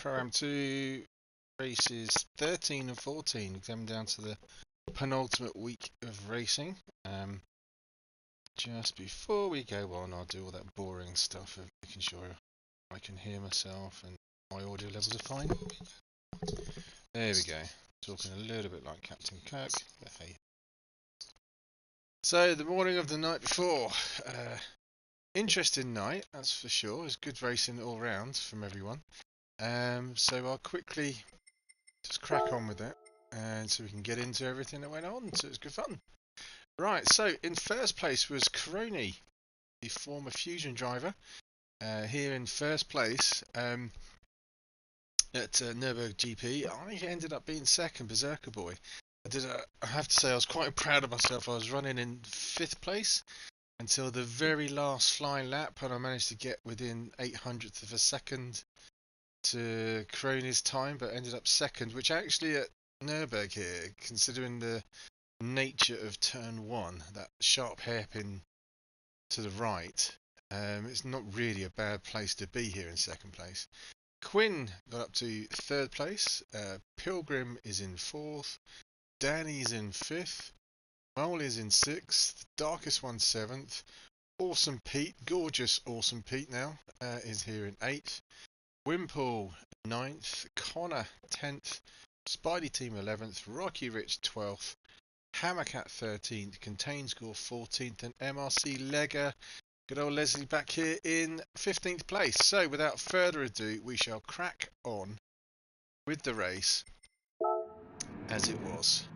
Pro am2 races 13 and 14, coming down to the penultimate week of racing. Just before we go on, I'll do all that boring stuff of making sure I can hear myself and my audio levels are fine. There we go. Talking a little bit like Captain Kirk, but hey. So the morning of the night before, interesting night, that's for sure. It was good racing all round from everyone. So I'll quickly just crack on with it, and so we can get into everything that went on. So it was good fun. Right, so in first place was Crony, the former Fusion driver, here in first place at Nürburgring GP. I ended up being second, Berserker Boy. I have to say I was quite proud of myself. I was running in 5th place until the very last flying lap, and I managed to get within 0.08 of a second to Crony's time, but ended up second, which actually at Nürburgring here, considering the nature of turn 1, that sharp hairpin to the right, it's not really a bad place to be here in second place. Quinn got up to 3rd place, Pilgrim is in 4th, Danny's in 5th, Mole is in 6th, Darkest One 7th, Awesome Pete, gorgeous Awesome Pete now, is here in 8th, Wimple 9th, Connor 10th, Spidey Team 11th, Rocky Rich 12th, Hammercat 13th, Contain Score 14th, and MRC Legger, good old Leslie back here in 15th place. So without further ado, we shall crack on with the race as it was.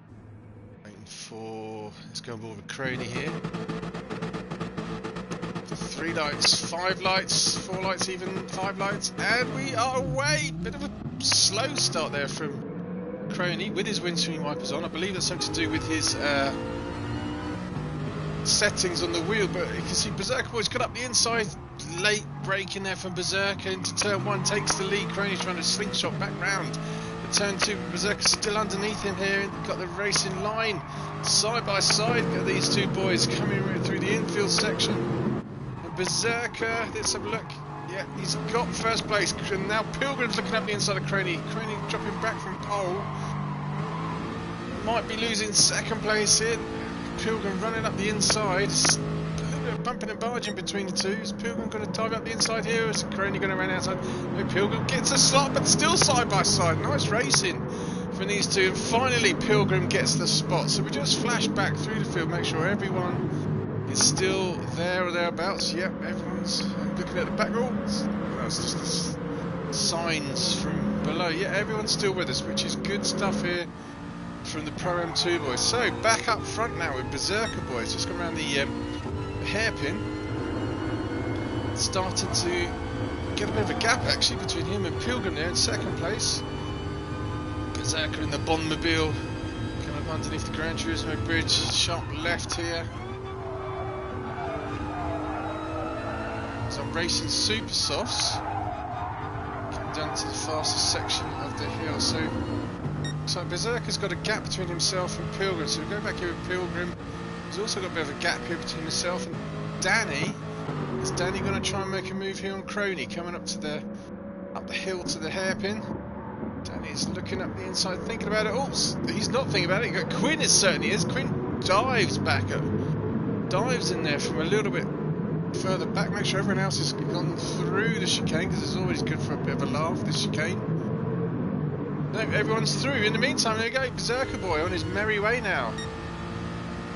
Waiting for, let's go on board with Crony here. 3 lights, 5 lights, 4 lights even, 5 lights, and we are away. Bit of a slow start there from Crony with his windscreen wipers on. I believe that's something to do with his settings on the wheel, but you can see Berserker Boy's got up the inside, late break in there from Berserker into turn 1, takes the lead. Crony's trying to slingshot back round. At turn 2, Berserker's still underneath him here, got the racing line side by side. Got these two boys coming through the infield section. And Berserker, let's have a look. Yeah, he's got first place, and now Pilgrim's looking up the inside of Crony. Crony dropping back from pole. Might be losing second place here. Pilgrim running up the inside. A little bit of bumping and barging between the two. Is Pilgrim going to dive up the inside here, or is Crony going to run outside? No, Pilgrim gets a slot, but still side by side. Nice racing from these two. And finally, Pilgrim gets the spot. So we just flash back through the field, make sure everyone is still there or thereabouts. Yep, everyone's looking at the back rows. That's just the signs from below. Yeah, everyone's still with us, which is good stuff here from the Pro am2 boys. So back up front now with Berserker Boys, just come around the hairpin. Started to get a bit of a gap actually between him and Pilgrim there in second place. Berserker in the Bondmobile coming up underneath the Gran Turismo bridge, sharp left here. So I'm racing super softs, getting down to the fastest section of the hill. So Berserker's got a gap between himself and Pilgrim, so we go back here with Pilgrim. He's also got a bit of a gap here between himself and Danny. Is Danny going to try and make a move here on Crony, coming up the hill to the hairpin? Danny's looking up the inside, thinking about it. Oh, he's not thinking about it. Quinn certainly is. Quinn dives back up, dives in there from a little bit further back. Make sure everyone else has gone through the chicane, because it's always good for a bit of a laugh, this chicane. No, everyone's through. In the meantime, there you go, Berserker Boy on his merry way now.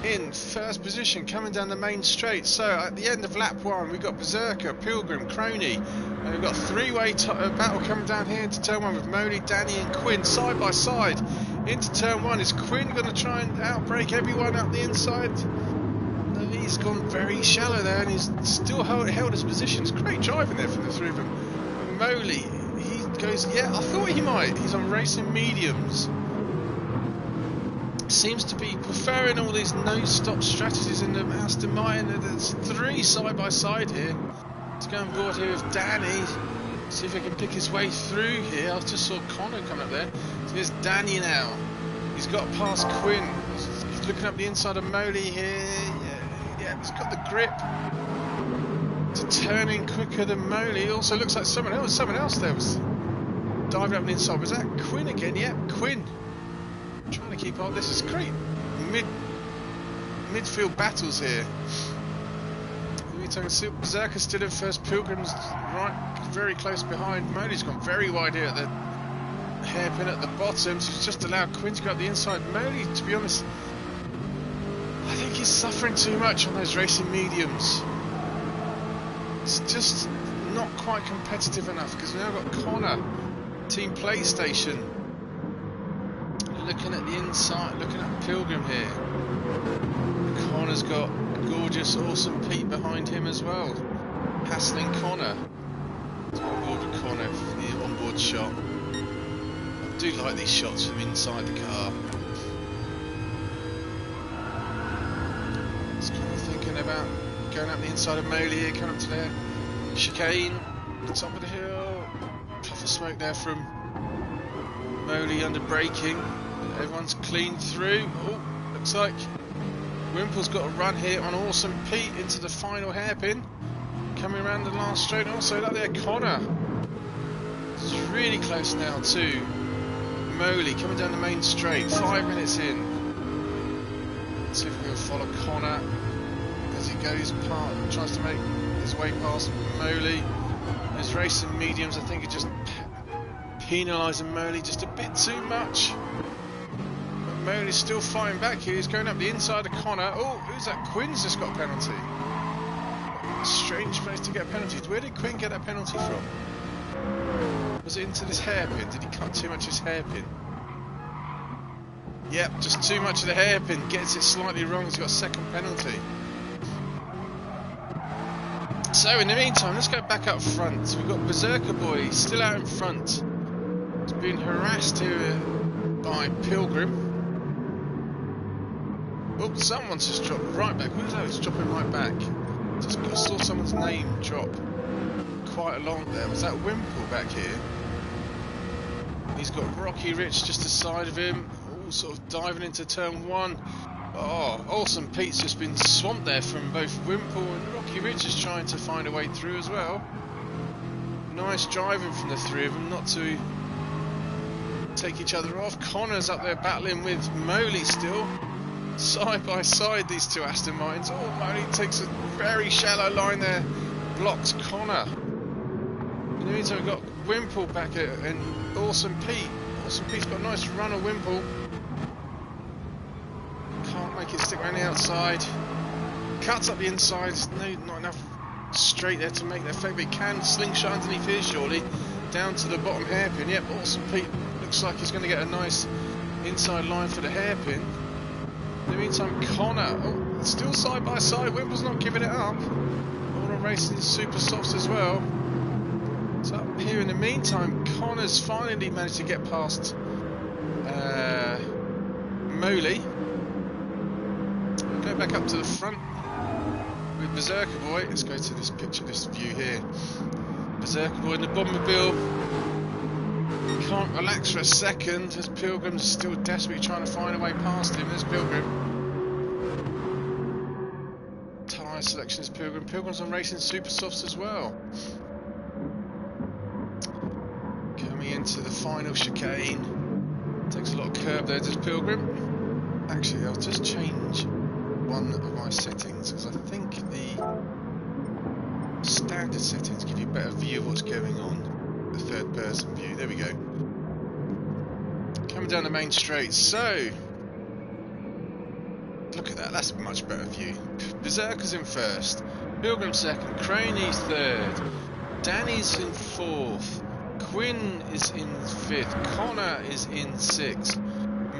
In first position, coming down the main straight. So at the end of lap 1, we've got Berserker, Pilgrim, Crony, and we've got a 3-way battle coming down here into turn 1 with Moley, Danny and Quinn side by side. Into turn 1, is Quinn going to try and outbreak everyone up the inside? No, he's gone very shallow there, and he's still held his position. It's great driving there from the three of them. And Moley, goes, yeah, I thought he might. He's on racing mediums. Seems to be preferring all these no-stop strategies in the Aston Martin. There's 3 side by side here. Let's go on board here with Danny. See if he can pick his way through here. I just saw Connor coming up there. So here's Danny now. He's got past Quinn. He's looking up the inside of Moley here. Yeah, he's got the grip to turn in quicker than Moley. Also looks like someone else there was Diving up the inside. Was that Quinn again? Yep, Quinn. Trying to keep on. This is great midfield battles here. Berserker's still in first. Pilgrim's right, very close behind. Moli's gone very wide here at the hairpin at the bottom. She's just allowed Quinn to go up the inside. Moli, to be honest, I think he's suffering too much on those racing mediums. It's just not quite competitive enough because we've now got Connor, Team PlayStation, looking at the inside, looking at Pilgrim here. Connor's got gorgeous, awesome Pete behind him as well, hassling Connor. Let's go on board with Connor for the onboard shot. I do like these shots from inside the car. Just kind of thinking about going up the inside of Moli here, coming up to there. Chicane, top of the hill. Puff of smoke there from Moli under braking. Everyone's clean through. Oh, looks like Wimple's got a run here on Awesome Pete into the final hairpin. Coming around the last straight. Also, up there, Connor. It's really close now to Moli coming down the main straight. 5 minutes in. Let's see if we can follow Connor as he goes past, tries to make his way past Moli. Those racing mediums, I think, are just penalising Moli just a bit too much. But Moli's still fighting back here. He's going up the inside of Connor. Oh, who's that? Quinn's just got a penalty. Strange place to get a penalty. Where did Quinn get that penalty from? Was it into this hairpin? Did he cut too much of his hairpin? Yep, just too much of the hairpin. Gets it slightly wrong. He's got a second penalty. So in the meantime, let's go back up front. We've got Berserker Boy still out in front. He's been harassed here by Pilgrim. Oh, someone's just dropped right back. Who's that? It's dropping right back. Just saw someone's name drop quite a lot there. Was that Wimple back here? He's got Rocky Rich just aside of him. All sort of diving into turn one. Oh, Awesome Pete's just been swamped there from both Wimple and Rocky Rich is trying to find a way through as well. Nice driving from the three of them not to take each other off. Connor's up there battling with Moli still. Side by side, these two Aston Martins. Oh, Moli takes a very shallow line there. Blocks Connor. In the meantime, we've got Wimple back at, and Awesome Pete. Awesome Pete's got a nice run of Wimple. Can't make it stick around the outside. Cuts up the inside. Not enough straight there to make that effect, but he can slingshot underneath here surely. Down to the bottom hairpin. Yep, Awesome Pete looks like he's going to get a nice inside line for the hairpin. In the meantime, Connor, oh, still side by side. Wimple's not giving it up. All on racing super softs as well. So up here in the meantime, Connor's finally managed to get past Moli. Go back up to the front with Berserker Boy. Let's go to this picture, this view here. Berserker Boy in the Bombmobile. Can't relax for a second as Pilgrim's still desperately trying to find a way past him. There's Pilgrim. Tyre selection is Pilgrim. Pilgrim's on racing super softs as well. Coming into the final chicane. Takes a lot of curb there, does Pilgrim. Actually, I'll just change one of my settings because I think the standard settings give you a better view of what's going on. The third person view, there we go. Coming down the main straight, so look at that, that's a much better view. Berserker's in first, Pilgrim second, Craney's third, Danny's in fourth, Quinn is in fifth, Connor is in sixth,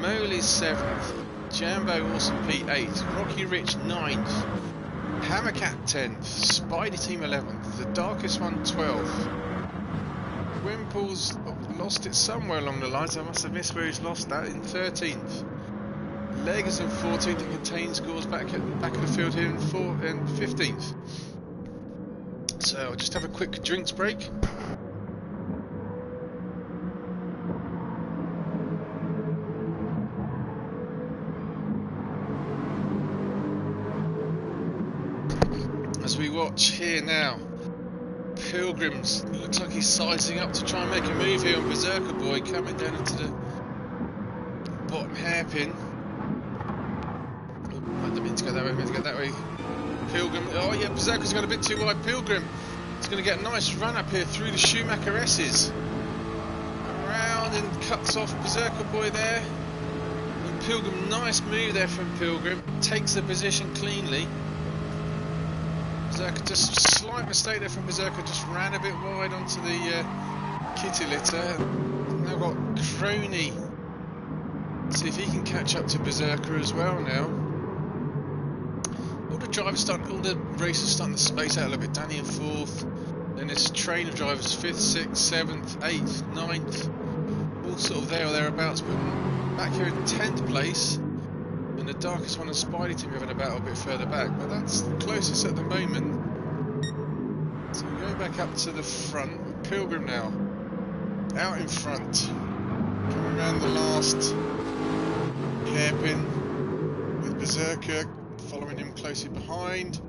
Moli's seventh, Jambo Awesome Pete 8th, Rocky Rich 9th, Hammercat 10th, Spider Team 11th, The Darkest One 12th. Wimple's lost it somewhere along the lines. I must have missed where he's lost that. In 13th. Leg is in 14th. It contains scores back at the back of the field here in 15th. So I'll just have a quick drinks break. As we watch here now, Pilgrims, looks like he's sizing up to try and make a move here on Berserker Boy, coming down into the bottom hairpin. Oh, I didn't mean to go that way, I meant to go that way. Pilgrim, oh yeah, Berserker's got a bit too wide. Pilgrim, he's going to get a nice run up here through the Schumacher S's. Around and cuts off Berserker Boy there. And Pilgrim, nice move there from Pilgrim, takes the position cleanly. Berserker, just a slight mistake there from Berserker, just ran a bit wide onto the kitty litter. Now got Crony. See if he can catch up to Berserker as well now. All the drivers starting, all the racers starting to space out a little bit. Danny in 4th. Then this train of drivers 5th, 6th, 7th, 8th, 9th. All sort of there or thereabouts. But back here in 10th place. And the darkest one and Spidey team having a battle a bit further back, but that's the closest at the moment. So we go back up to the front. Pilgrim now, out in front, coming around the last hairpin with Berserker following him closely behind.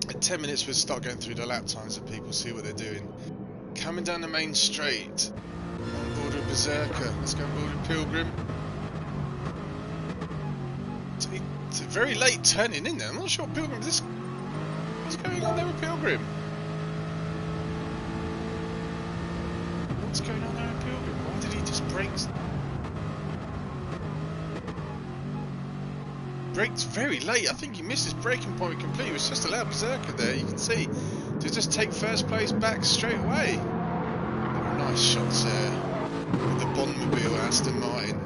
In 10 minutes we'll start going through the lap times so people see what they're doing. Coming down the main straight, on board with Berserker. Let's go on board with Pilgrim. It's a very late turning in there. I'm not sure Pilgrim. What's going on there with Pilgrim? What's going on there with Pilgrim? Why did he just break? Braked very late. I think he missed his braking point completely. It was just allowed Berserker there. You can see to just take first place back straight away. Nice shots there with the Bondmobile Aston Martin.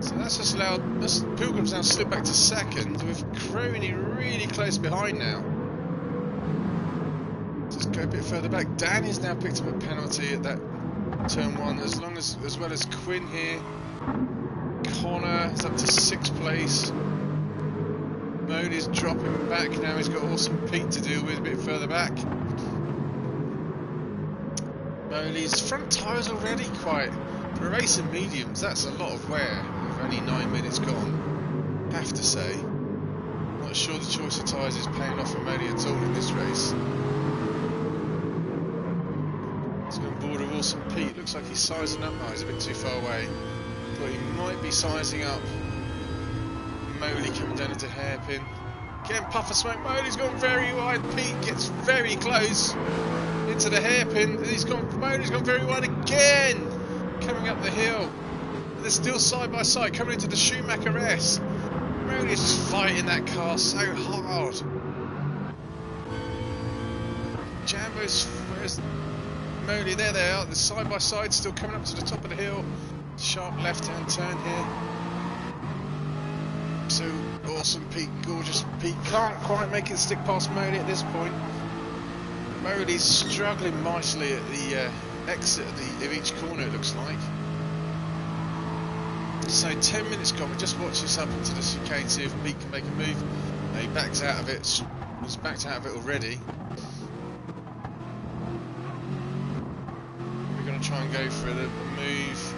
So that's just allowed Pilgrim's now slip back to 2nd with Crony really close behind now. Just go a bit further back. Danny's now picked up a penalty at that turn 1, as well as Quinn here. Connor is up to 6th place. Modi's dropping back now. He's got Awesome Pete to deal with a bit further back. Modi's front tyres already quite. For racing mediums, that's a lot of wear. Only 9 minutes gone, have to say. Not sure the choice of tyres is paying off for Modi at all in this race. Let's go on board with Awesome Pete. Looks like he's sizing up. Oh, he's a bit too far away. But he might be sizing up. Modi coming down into hairpin. Again, puff of smoke. Modi's gone very wide. Pete gets very close into the hairpin. Modi's gone very wide again. Coming up the hill. They're still side by side, coming into the Schumacher S. Modi's just fighting that car so hard. Jambo's, where's Modi? There they are, they're side by side, still coming up to the top of the hill. Sharp left-hand turn here. So Awesome Pete, gorgeous Pete, can't quite make it stick past Modi at this point. Modi's struggling mightily at the exit of each corner, it looks like. So 10 minutes gone, we just watch this up into the chicane, see if Pete can make a move. No, he backs out of it, was backed out of it already. We're going to try and go for the move.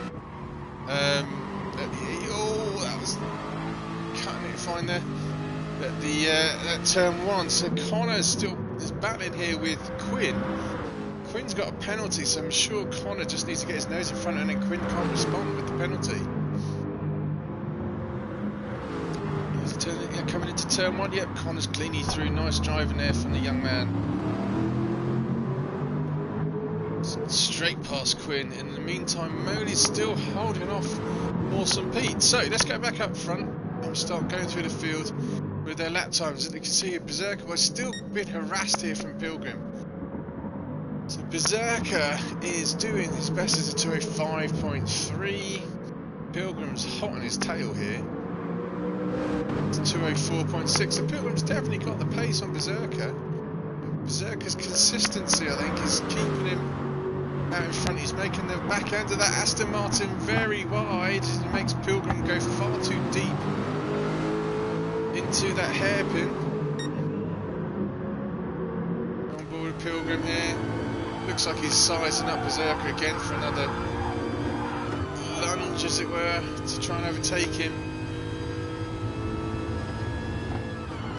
Oh, that was cutting it fine there. At that turn 1, so Connor still is battling here with Quinn. Quinn's got a penalty, so I'm sure Connor just needs to get his nose in front and then Quinn can't respond with the penalty. Coming into turn 1, yep, Connor's cleanly through, nice driving there from the young man. Straight past Quinn, in the meantime Modi's still holding off Awesome Pete. So let's go back up front and start going through the field with their lap times. As you can see, Berserker was still a bit harassed here from Pilgrim. So Berserker is doing his best as a 205.3. Pilgrim's hot on his tail here. It's 204.6. So Pilgrim's definitely got the pace on Berserker. Berserker's consistency, I think, is keeping him out in front. He's making the back end of that Aston Martin very wide. He makes Pilgrim go far too deep into that hairpin. On board with Pilgrim here. Looks like he's sizing up Berserker again for another lunge, as it were, to try and overtake him.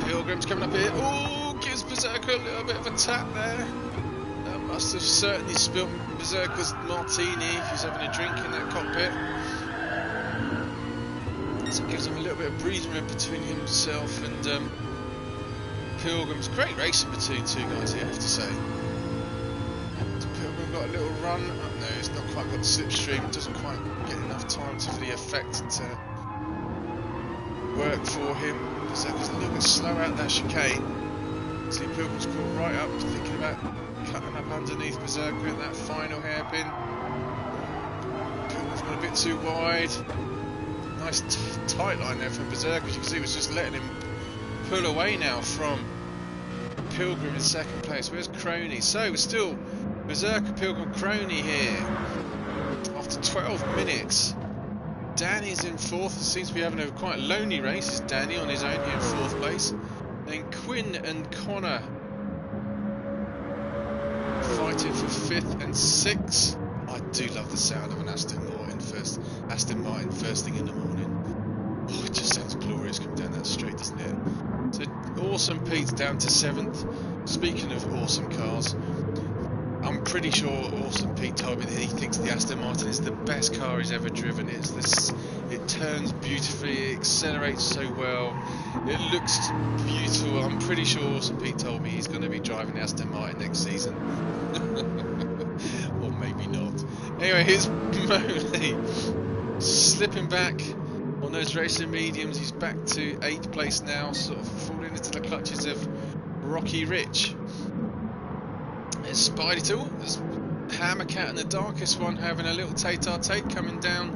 Pilgrim's coming up here. Oh, gives Berserker a little bit of a tap there. Must have certainly spilt Berserker's martini if he's having a drink in that cockpit. So it gives him a little bit of breathing room between himself and Pilgrim's. Great racing between two guys here, I have to say. Pilgrim got a little run. Oh, no, it's not quite got the slipstream. It doesn't quite get enough time for the effect to work for him. Berserker's a little bit slow out that chicane. See, Pilgrim's caught right up, thinking about cutting up underneath Berserker in that final hairpin. Pilgrim's gone a bit too wide. Nice tight line there from Berserker. As you can see, it was just letting him pull away now from Pilgrim in second place. Where's Crony? So we're still Berserker, Pilgrim, Crony here after 12 minutes. Danny's in fourth. Seems to be having a quite lonely race. It's Danny on his own here in fourth place. Then Quinn and Connor fighting for fifth and sixth. I do love the sound of an Aston Martin first thing in the morning. Oh, it just sounds glorious coming down that straight, doesn't it? So Awesome Pete's down to seventh. Speaking of awesome cars, I'm pretty sure Awesome Pete told me that he thinks the Aston Martin is the best car he's ever driven. It turns beautifully, it accelerates so well, it looks beautiful. I'm pretty sure Awesome Pete told me he's going to be driving the Aston Martin next season. Or maybe not. Anyway, here's Moley slipping back on those racing mediums. He's back to 8th place now, sort of falling into the clutches of Rocky Rich. There's Spidey too. There's Hammercat and the darkest one having a little tate-a-tate coming down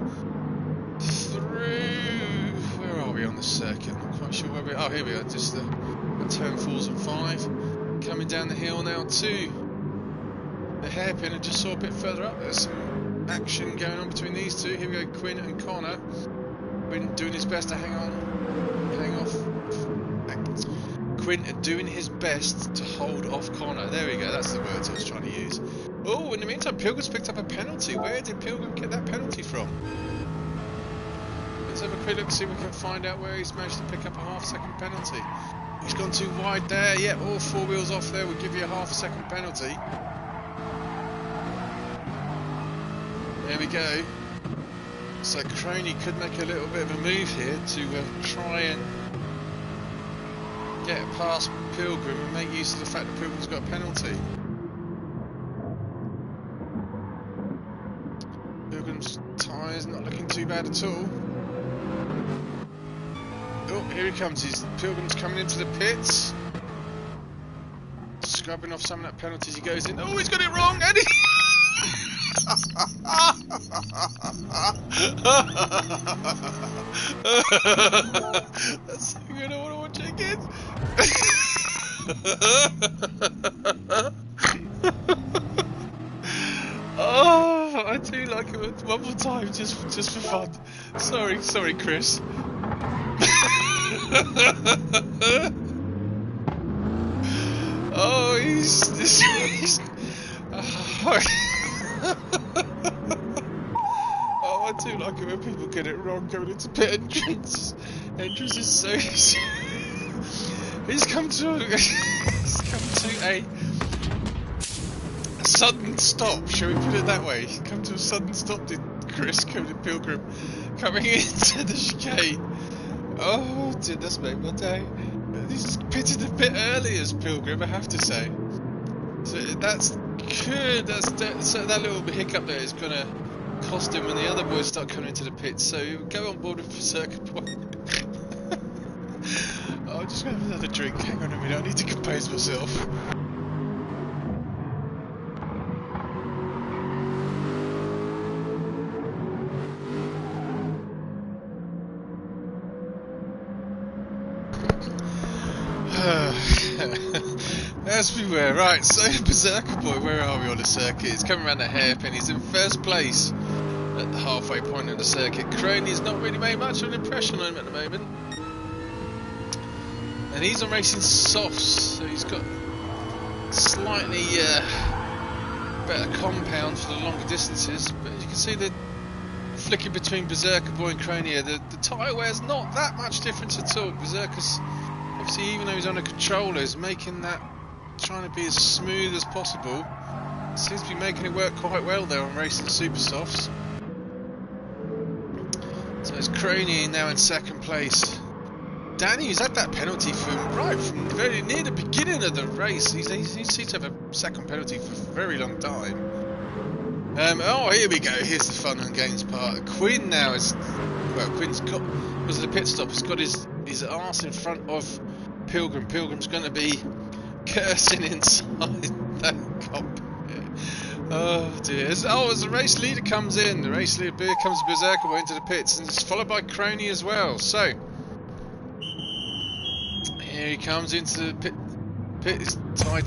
through. Where are we on the circuit? I'm not quite sure where we are. Oh, here we are. Just the turn 4s and 5. Coming down the hill now to the hairpin. I just saw a bit further up. There's some action going on between these two. Here we go, Quinn and Connor. Quinn doing his best to hang off. Quinn doing his best to hold off Connor. There we go, that's the words I was trying to use. Oh, in the meantime, Pilgrim's picked up a penalty. Where did Pilgrim get that penalty from? Let's have a quick look, see if we can find out where he's managed to pick up a half-second penalty. He's gone too wide there. Yep, all 4 wheels off there would give you a half-second penalty. There we go. So Crony could make a little bit of a move here to try and get past Pilgrim and make use of the fact that Pilgrim's got a penalty. Pilgrim's tyres not looking too bad at all. Oh, here he comes. Pilgrim's coming into the pits. Scrubbing off some of that penalty as he goes in. Oh, he's got it wrong! And he... That's so good, I want to watch it again. Oh, I do like it one more time, just for fun. Sorry, Chris. Oh, he's Oh, I do like it when people get it wrong going into pit entrance. Entrance is so easy. He's come to a sudden stop, shall we put it that way? He's come to a sudden stop, did Chris Pilgrim coming into the chicane. Oh, dude, that's made my day. He's pitted a bit early as Pilgrim, I have to say. So that's good. So that little hiccup there is going to cost him when the other boys start coming into the pits. So go on board with Berserker Point. Oh, I'm just going to have another drink. Hang on a minute, I need to compose myself. As we were, right, so Berserker Boy, where are we on the circuit? He's coming around the hairpin, he's in first place at the halfway point of the circuit. Crony's not really made much of an impression on him at the moment. And he's on racing softs, so he's got slightly better compound for the longer distances. But as you can see, the flicking between Berserker Boy and Crony here, the tyre wear's not that much difference at all. Berserker's, obviously, even though he's on a controller, is making that, trying to be as smooth as possible. Seems to be making it work quite well there on racing super softs. So it's Crony now in second place. Danny's had that penalty from very near the beginning of the race. He seems to have a second penalty for a very long time. Oh, here we go. Here's the fun and games part. Quinn now is... Well, Quinn's got... because of the pit stop, he's got his arse in front of Pilgrim. Pilgrim's going to be cursing inside that cockpit. Oh dear. As the race leader comes in, the race leader comes Berserker Boy into the pits, and it's followed by Crony as well. So, here he comes into the pit.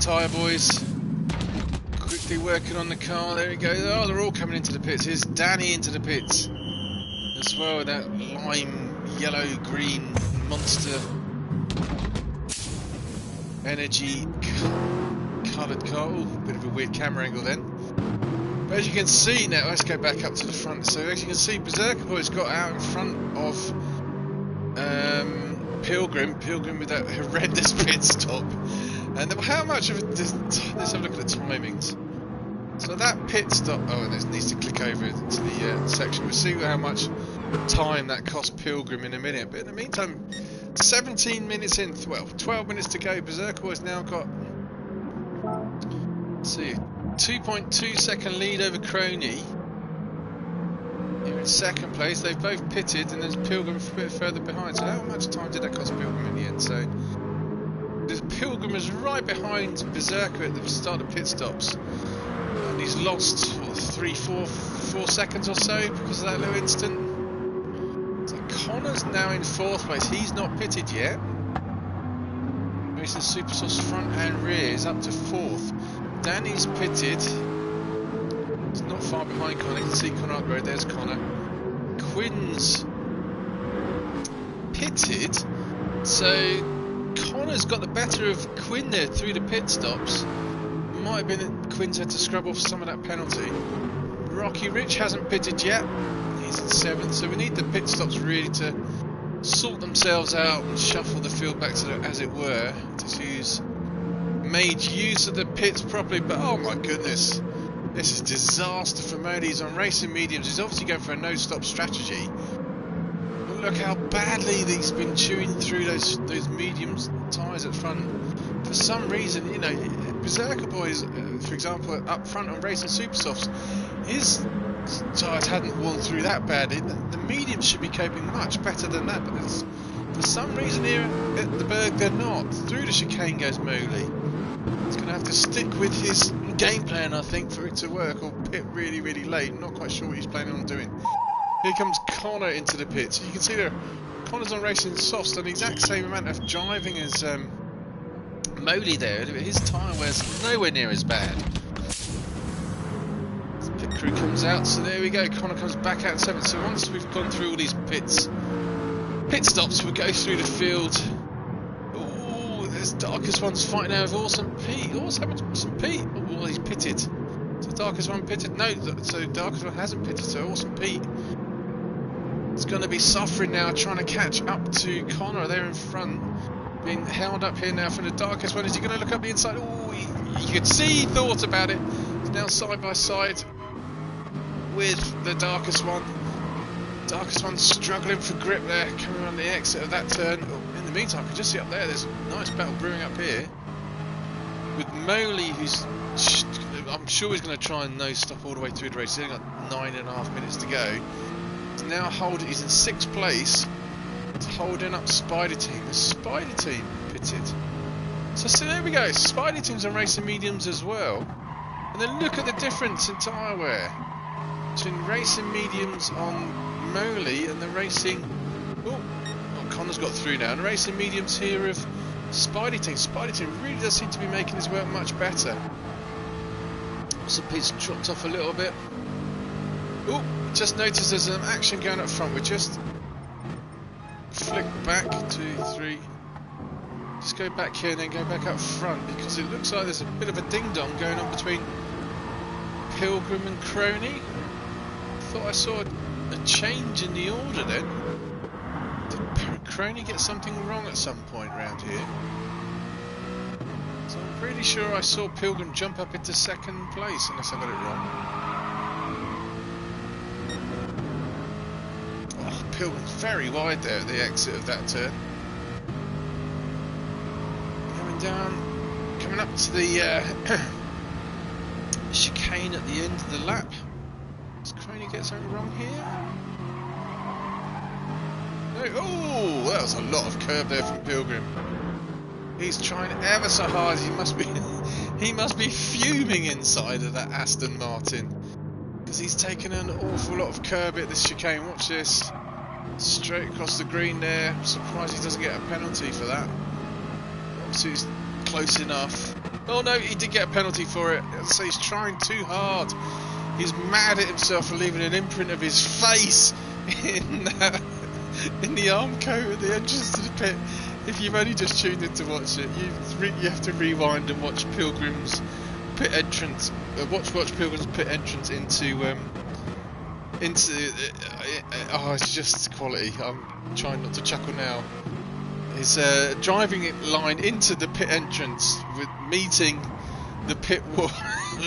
Tyre boys quickly working on the car. There he goes. Oh, they're all coming into the pits. Here's Danny into the pits as well. That lime, yellow, green monster energy coloured car. Ooh, bit of a weird camera angle then. But as you can see now, let's go back up to the front. So as you can see, Berserker Boy's got out in front of Pilgrim with that horrendous pit stop. And how much of it? Let's have a look at the timings. So that pit stop. Oh, and it needs to click over to the section. We'll see how much time that cost Pilgrim in a minute. But in the meantime, 17 minutes in. Well, 12 minutes to go. Berserker Boy's now got. Let's see. 2.2 second lead over Crony. Here in second place, they've both pitted, and there's Pilgrim a bit further behind. So how much time did that cost Pilgrim in the end? So this Pilgrim is right behind Berserker at the start of pit stops, and he's lost 4 seconds or so because of that little instant. So Connor's now in fourth place. He's not pitted yet. Racing Supersource front and rear is up to fourth. Danny's pitted. He's not far behind Connor. You can see Connor up the road. There's Connor. Quinn's pitted. So Connor's got the better of Quinn there through the pit stops. Might have been that Quinn's had to scrub off some of that penalty. Rocky Rich hasn't pitted yet. He's in seventh. So we need the pit stops really to sort themselves out and shuffle the field back to as it were. To made use of the pits properly, but oh my goodness, this is disaster for Modi. He's on racing mediums. He's obviously going for a no-stop strategy. But look how badly he's been chewing through those mediums tyres at front. For some reason, you know, Berserker Boys, for example, up front on racing Supersofts, his tyres hadn't worn through that badly. The mediums should be coping much better than that, but for some reason here at the Berg they're not. Through the chicane goes Mowgli. He's going to have to stick with his game plan, I think, for it to work, or pit really, really late. I'm not quite sure what he's planning on doing. Here comes Connor into the pit. So you can see there, Connor's on racing softs, done the exact same amount of driving as Mowgli there. His tyre wear's nowhere near as bad. The pit crew comes out, so there we go. Connor comes back out in seventh. So once we've gone through all these pit stops, we'll go through the field. Darkest One's fighting out with Awesome Pete. What's happened to Awesome Pete? Oh, well, he's pitted. So Darkest One pitted? No, so Darkest One hasn't pitted, so Awesome Pete is going to be suffering now, trying to catch up to Connor there in front. Being held up here now from the Darkest One. Is he going to look up the inside? Oh, you could see he thought about it. He's now side by side with the Darkest One. Darkest One struggling for grip there, coming on the exit of that turn. Oh, in the meantime, you can just see up there's a nice battle brewing up here with Mowgli, who's, I'm sure he's going to try and no stop all the way through the race. He's only got 9.5 minutes to go. He's now he's in 6th place. He's holding up Spider Team. The Spider Team pitted. So there we go. Spider Team's on racing mediums as well. And then look at the difference in tyre wear between racing mediums on Mowgli and the racing. Oh, Connor's got through now. And the racing mediums here of Spidey Team. Spidey Team really does seem to be making his work much better. So Pete's dropped off a little bit. Oh, just noticed there's some action going up front. We just flick back 2, 3. Just go back here and then go back up front because it looks like there's a bit of a ding-dong going on between Pilgrim and Crony. Thought I saw a change in the order then. Did Crony get something wrong at some point around here? So I'm pretty sure I saw Pilgrim jump up into second place, unless I got it wrong. Oh, Pilgrim's very wide there at the exit of that turn. Coming down, coming up to the chicane at the end of the lap. Does Croney get something wrong here? No. Oh, that was a lot of curb there from Pilgrim. He's trying ever so hard. He must be fuming inside of that Aston Martin, because he's taken an awful lot of curb at this chicane. Watch this, straight across the green there. I'm surprised he doesn't get a penalty for that. Obviously he's close enough. Oh no, he did get a penalty for it. So he's trying too hard. He's mad at himself for leaving an imprint of his face in the arm coat at the entrance to the pit. If you've only just tuned in to watch it, you have to rewind and watch Pilgrim's pit entrance. Watch Pilgrim's pit entrance into oh, it's just quality. I'm trying not to chuckle now. His driving line into the pit entrance with meeting the pit wall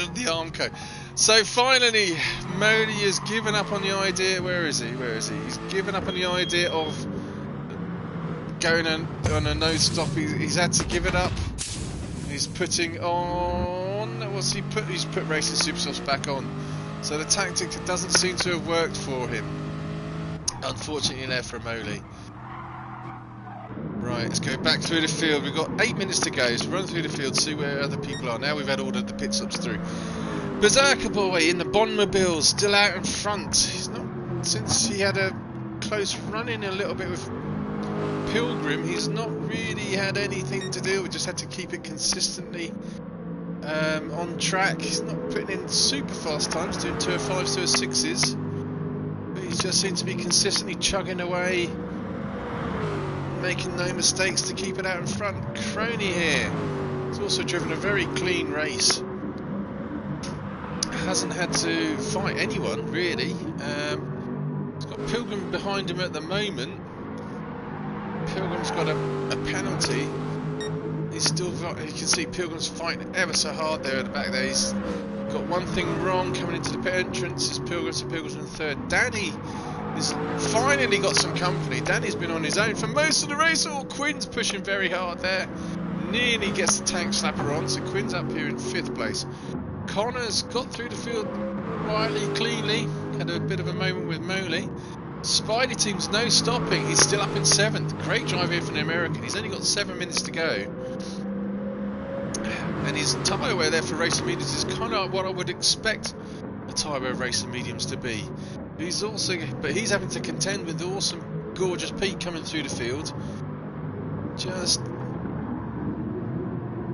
of the arm coat. So finally, Modi has given up on the idea. Where is he? He's given up on the idea of going on a no stop. He's had to give it up. He's putting on. What's he put? He's put Racing Supersofts back on. So the tactic doesn't seem to have worked for him. Unfortunately, there for Moli. Right, let's go back through the field. We've got 8 minutes to go. So run through the field, see where other people are. Now we've had all of the pit stops through. Berserker Boy in the Bondmobile, still out in front. He's not, since he had a close run-in a little bit with Pilgrim, he's not really had anything to do. We just had to keep it consistently on track. He's not putting in super fast times, doing 205s, 206s, but he just seems to be consistently chugging away, making no mistakes to keep it out in front. Croney here has also driven a very clean race. Hasn't had to fight anyone really. He's got Pilgrim behind him at the moment. Pilgrim's got a penalty. He's still got, you can see Pilgrim's fighting ever so hard there at the back there. He's got one thing wrong coming into the pit entrance. It's Pilgrim's in third. Danny has finally got some company. Danny's been on his own for most of the race. Oh, Quinn's pushing very hard there. Nearly gets the tank slapper on, so Quinn's up here in 5th place. Connor's got through the field quietly, cleanly. Had a bit of a moment with Moli. Spidey Team's no stopping. He's still up in 7th. Great drive here from the American. He's only got 7 minutes to go. And his tyre wear there for Racing Mediums is kind of what I would expect a tyre wear of Racing Mediums to be. He's having to contend with the awesome, gorgeous Pete coming through the field.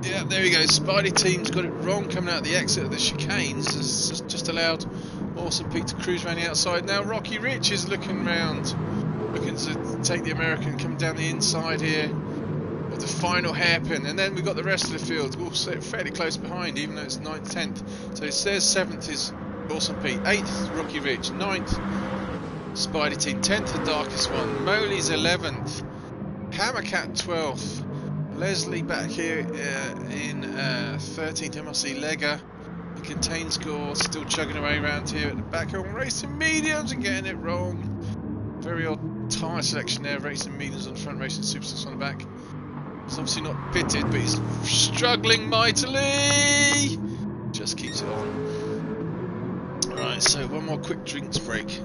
Yeah, there he goes. Spidey Team's got it wrong coming out of the exit of the chicanes. It's just allowed Awesome Pete to cruise around the outside. Now Rocky Rich is looking round, looking to take the American, coming down the inside here with the final hairpin. And then we've got the rest of the field also fairly close behind, even though it's 9th, 10th. So it says 7th is Awesome Pete, 8th Rocky Rich, 9th Spidey Team, 10th the darkest one, Moli's 11th, Hammercat 12th. Leslie back here in 13th, MRC Lega. The contain score still chugging away around here at the back. On Racing Mediums and getting it wrong. Very odd tyre selection there. Racing Mediums on the front, Racing Supersofts on the back. He's obviously not pitted, but he's struggling mightily. Just keeps it on. Right, so one more quick drinks break.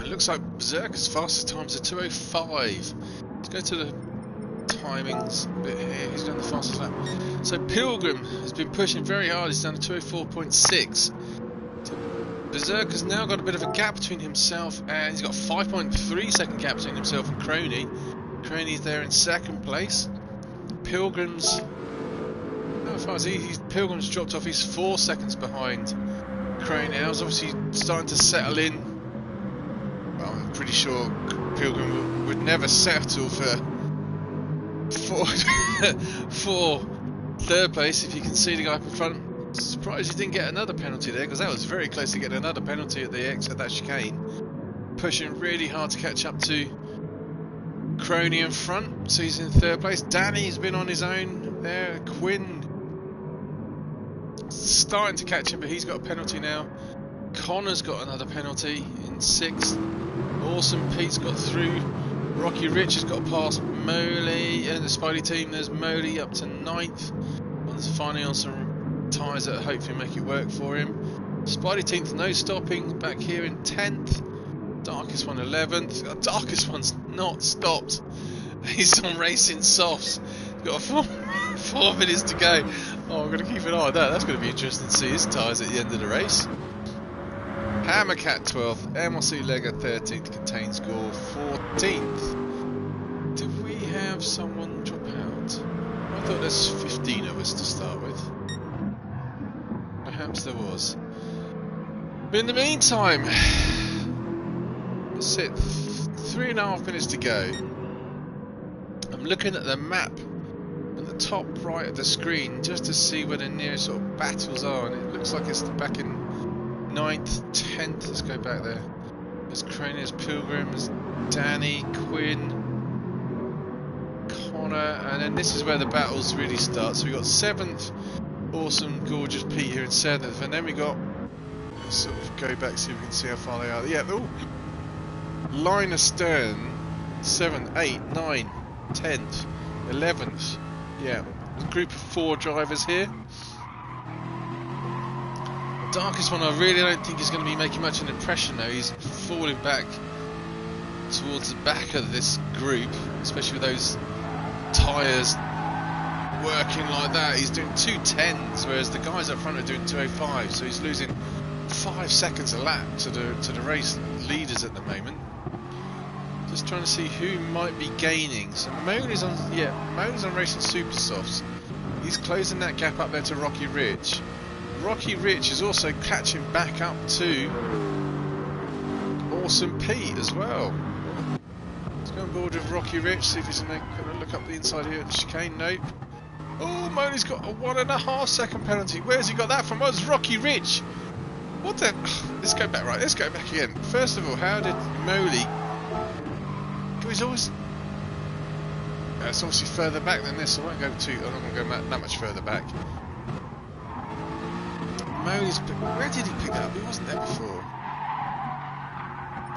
Looks like Berserker's fastest times are 2:05. Let's go to the timings a bit here. He's done the fastest lap. So Pilgrim has been pushing very hard. He's done a 2:04.6. So Berserker's now got a bit of a gap between himself, and he's got 5.3 second gap between himself and Croney. Croney's there in 2nd place. Pilgrim's, how far is he? Pilgrim's dropped off. He's 4 seconds behind Croney. Now he's obviously starting to settle in. I'm pretty sure Pilgrim would never settle for for third place. If you can see the guy up in front, surprised he didn't get another penalty there, because that was very close to getting another penalty at the exit of that chicane. Pushing really hard to catch up to Crony in front, so he's in third place. Danny's been on his own there. Quinn starting to catch him, but he's got a penalty now. Connor's got another penalty in sixth. Awesome Pete's got through. Rocky Rich has got past Moley and the Spidey team. There's Moley up to 9th. One's finally on some tyres that hopefully make it work for him. Spidey team's no stopping back here in 10th. Darkest one 11th. Darkest one's not stopped. He's on racing softs. He's got 4 minutes to go. Oh, I'm going to keep an eye on that. That's going to be interesting to see his tyres at the end of the race. Hammercat 12th, MRC Lega 13th, Contain Score 14th. Did we have someone drop out? I thought there's 15 of us to start with. Perhaps there was. But in the meantime, that's it. 3.5 minutes to go. I'm looking at the map at the top right of the screen just to see where the nearest sort of battles are, and it looks like it's back in 9th, 10th, let's go back there. There's Crane, there's Pilgrim, there's Danny, Quinn, Connor, and then this is where the battles really start. So we got 7th, Awesome, Gorgeous Pete here in 7th, and then we got, let's sort of go back so we can see how far they are. Yeah, ooh, line astern, 7th, 8th, 9th, 10th, 11th. Yeah, a group of 4 drivers here. Darkest one, I really don't think he's going to be making much of an impression though. He's falling back towards the back of this group, especially with those tyres working like that. He's doing 2:10s, whereas the guys up front are doing 2:05, so he's losing 5 seconds a lap to the race leaders at the moment. Just trying to see who might be gaining. So Mona's on, yeah, Mona's on racing super softs. He's closing that gap up there to Rocky Ridge. Rocky Rich is also catching back up to Awesome Pete as well. Let's go on board with Rocky Rich, see if he's going to look up the inside here at the chicane. Nope. Oh, Moley's got a 1.5 second penalty. Where's he got that from? Oh, it's Rocky Rich. What the? Let's go back, right, let's go back again. First of all, how did Moley... He's always... It's obviously further back than this, so I won't go too... I'm not going to go that much further back. Moley's, where did he pick that up? He wasn't there before. Oh,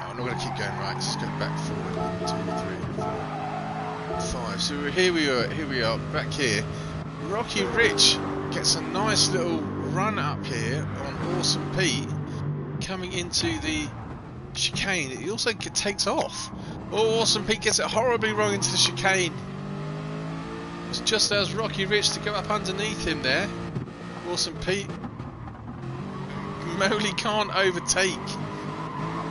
I'm not going to keep going right. Let's just go back forward. 1, 2, 3, 4, 5. So here we are, back here. Rocky Rich gets a nice little run up here on Awesome Pete, coming into the chicane. He also takes off. Oh, Awesome Pete gets it horribly wrong into the chicane. It's just allows Rocky Rich to go up underneath him there. Awesome Pete. Moley can't overtake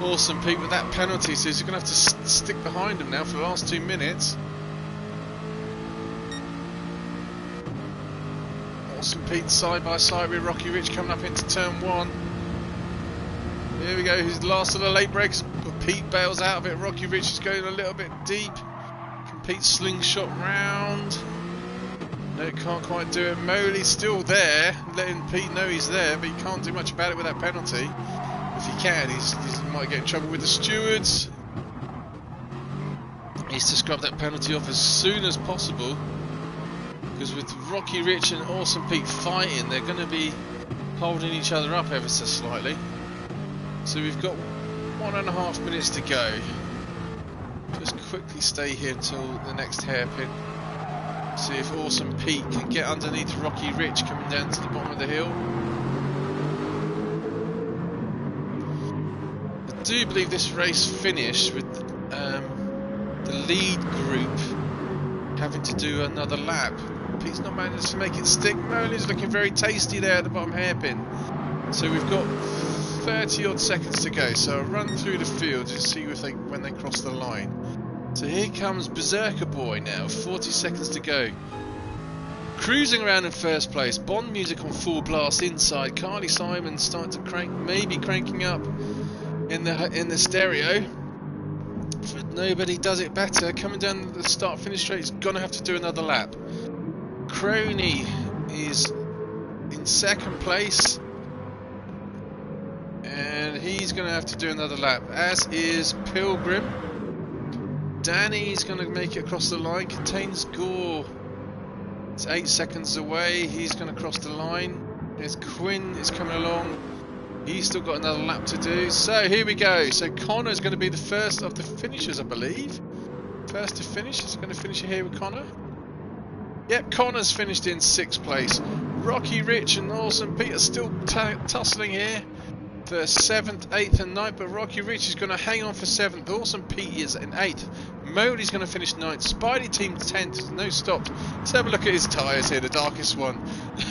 Awesome Pete with that penalty, so he's going to have to stick behind him now for the last 2 minutes. Awesome Pete side by side with Rocky Rich coming up into turn 1. Here we go, who's the last of the late breaks? Pete bails out of it. Rocky Rich is going a little bit deep. Can Pete slingshot round? No, can't quite do it. Moley's still there, letting Pete know he's there, but he can't do much about it with that penalty. If he can, he might get in trouble with the stewards. He needs to scrub that penalty off as soon as possible, because with Rocky Rich and Awesome Pete fighting, they're going to be holding each other up ever so slightly. So we've got 1.5 minutes to go. Just quickly stay here until the next hairpin. See if Awesome Pete can get underneath Rocky Rich coming down to the bottom of the hill. I do believe this race finished with the lead group having to do another lap. Pete's not managed to make it stick. Moley's looking very tasty there at the bottom hairpin. So we've got 30 odd seconds to go, so I'll run through the field to see if when they cross the line. So here comes Berserker Boy now, 40 seconds to go. Cruising around in first place, Bond music on full blast inside. Carly Simon starting to crank, maybe cranking up in the stereo. For Nobody does it better. Coming down the start-finish straight, he's going to have to do another lap. Crony is in second place. And he's going to have to do another lap, as is Pilgrim. Danny's going to make it across the line. Contains Gore. It's 8 seconds away. He's going to cross the line. There's Quinn is coming along. He's still got another lap to do. So here we go. So Connor's going to be the first of the finishers, I believe. First to finish. Is he going to finish here with Connor? Yep, Connor's finished in 6th place. Rocky Rich and Awesome Pete are still tussling here for 7th, 8th and 9th, but Rocky Rich is going to hang on for 7th. Awesome Pete is in 8th. Mody's going to finish 9th. Spidey Team 10th. No stop. Let's have a look at his tyres here, the darkest one.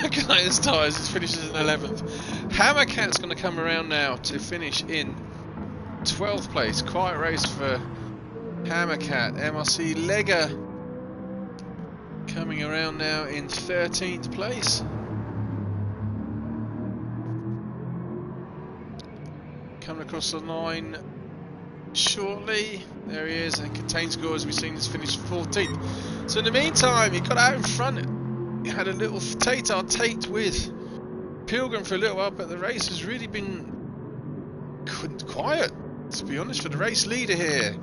Look at his tyres. It finishes in 11th. Hammercat's going to come around now to finish in 12th place. Quiet race for Hammercat. MRC Lega coming around now in 13th place. Coming across the line shortly. There he is, and Contains Gore, as we've seen, has finished 14th. So in the meantime, he got out in front. He had a little tete-a-tete with Pilgrim for a little while, but the race has really been quiet, to be honest, for the race leader here.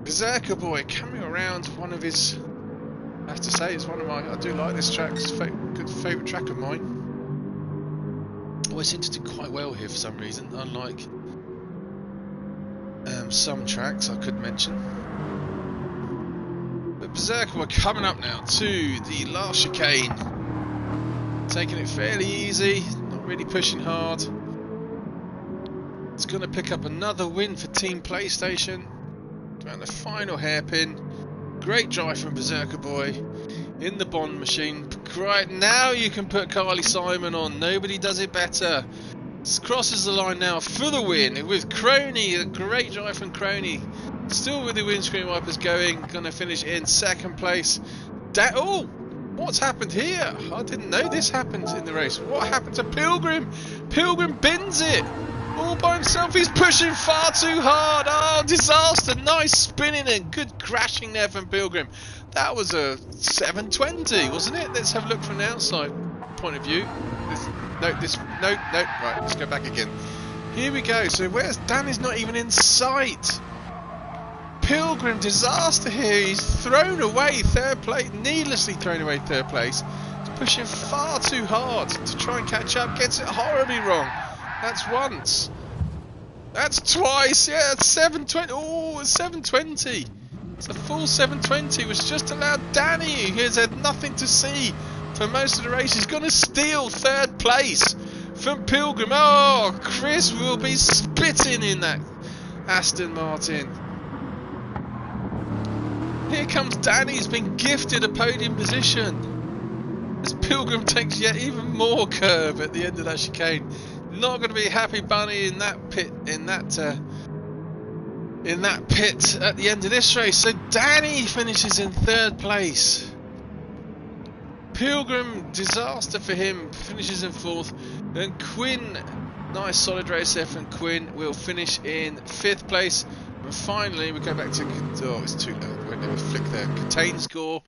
Berserker Boy coming around one of his, I have to say, it's one of my, I do like this track, it's a good favourite track of mine. Always seem to do quite well here for some reason, unlike some tracks I could mention. But Berserker, we're coming up now to the last chicane. Taking it fairly easy, not really pushing hard. It's going to pick up another win for Team PlayStation. Around the final hairpin. Great drive from Berserker Boy in the Bond machine. Right, now you can put Carly Simon on. Nobody does it better. Crosses the line now for the win with Crony. A great drive from Crony. Still with the windscreen wipers going. Going to finish in 2nd place. Oh, what's happened here? I didn't know this happened in the race. What happened to Pilgrim? Pilgrim bins it. All by himself. He's pushing far too hard. Oh, disaster. Nice spinning and good crashing there from Pilgrim. That was a 720, wasn't it? Let's have a look from the outside point of view. No, right, let's go back again. Here we go. So where's Danny's not even in sight. Pilgrim, disaster here. He's thrown away 3rd place, needlessly thrown away 3rd place. He's pushing far too hard to try and catch up. Gets it horribly wrong. That's once. That's twice. Yeah, that's 720. Oh, it's 720. It's a full 720, which just allowed Danny, who has had nothing to see for most of the race. He's going to steal 3rd place from Pilgrim. Oh, Chris will be spitting in that Aston Martin. Here comes Danny. He's been gifted a podium position as Pilgrim takes yet even more curve at the end of that chicane. Not going to be a happy bunny in that pit. In that pit at the end of this race. So Danny finishes in 3rd place. Pilgrim, disaster for him, finishes in 4th. Then Quinn, nice solid race there from Quinn, will finish in 5th place. And finally we go back to, oh, it's too low, won't let me flick there. Contains Gore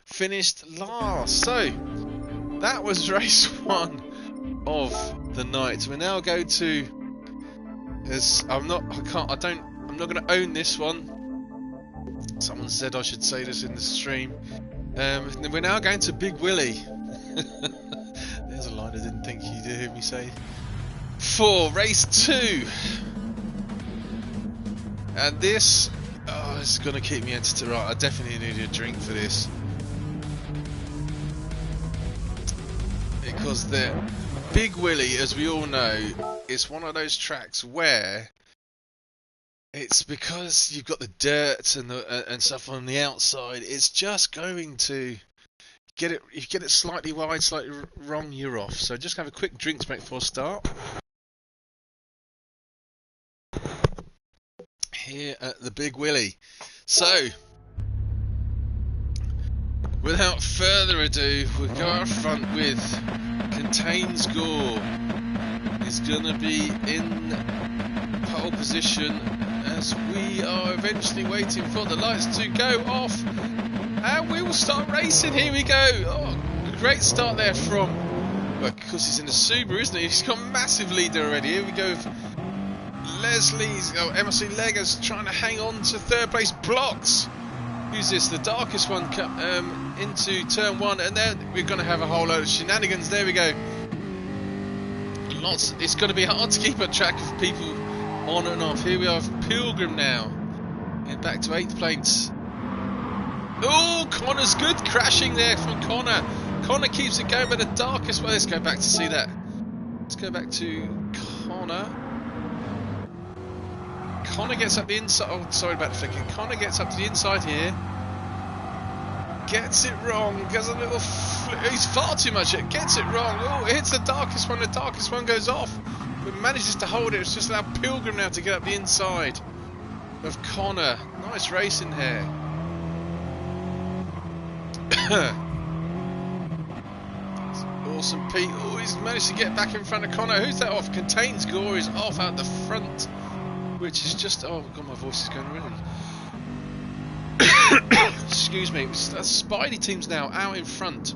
finished last. So that was race 1 of the night. We now go to, as I'm not going to own this one. Someone said I should say this in the stream. We're now going to Big Willie. There's a line I didn't think you'd hear me say. For race 2. And this, oh, it's going to keep me entertained. Right, I definitely need a drink for this. Because the Big Willie, as we all know, is one of those tracks where it's because you've got the dirt and stuff on the outside. It's just going to get it. If you get it slightly wide, slightly wrong, you're off. So just have a quick drinks break before start. Here at the Big Willie. So, without further ado, we'll go up front with Contains Gore. He's going to be in pole position, as as we are eventually waiting for the lights to go off, and we will start racing. Here we go. Oh, great start there from, well, because he's in a Subaru, isn't he? He's got a massive lead already. Here we go with Leslie's, MRC Lego's trying to hang on to third place. Blocks. Who's this? The darkest one into turn 1, and then we're going to have a whole load of shenanigans. There we go. Lots. It's going to be hard to keep a track of people on and off. Here we are with Pilgrim now. And back to 8th place. Oh, Connor's good. Crashing there from Connor. Connor keeps it going, but the darkest one. Let's go back to see that. Let's go back to Connor. Connor gets up the inside. Oh, sorry about the flicking. Connor gets up to the inside here. Gets it wrong. Gets a little. He's far too much. It gets it wrong. Oh, it hits the darkest one. The darkest one goes off, but manages to hold it. It's just allowed Pilgrim now to get up the inside of Connor. Nice racing here. Awesome Pete. Oh, he's managed to get back in front of Connor. Who's that off? Contains Gore is off out the front, which is just. Oh god, my voice is going really. Excuse me. Spidey team's now out in front.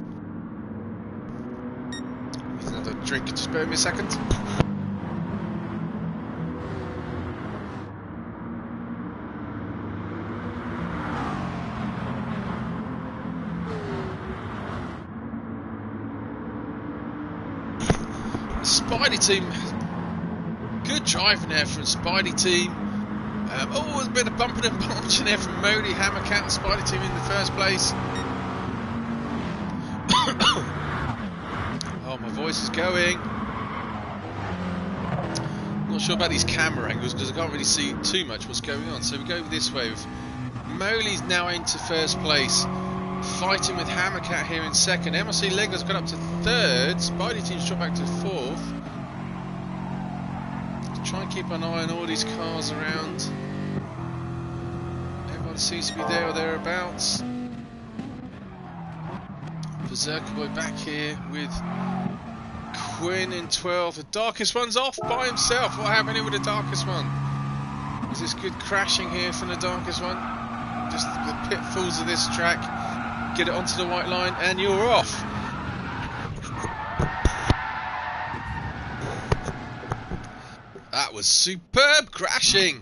Need another drink. Just bear with me a second. Spidey team, good driving there from Spidey team. Oh, a bit of bumping and punching there from Modi, Hammercat, and Spidey team in the first place. Oh, my voice is going. Not sure about these camera angles because I can't really see too much what's going on. So we go this way with Moli's now into first place. Fighting with Hammercat here in second. MRC Lego's got up to third. Spidey team's dropped back to fourth. Try and keep an eye on all these cars around. Everyone seems to be there or thereabouts. Berserker Boy back here with Quinn in 12th. The darkest one's off by himself. What happened here with the darkest one? Is this good crashing here from the darkest one? Just the pitfalls of this track. Get it onto the white line and you're off. That was superb crashing.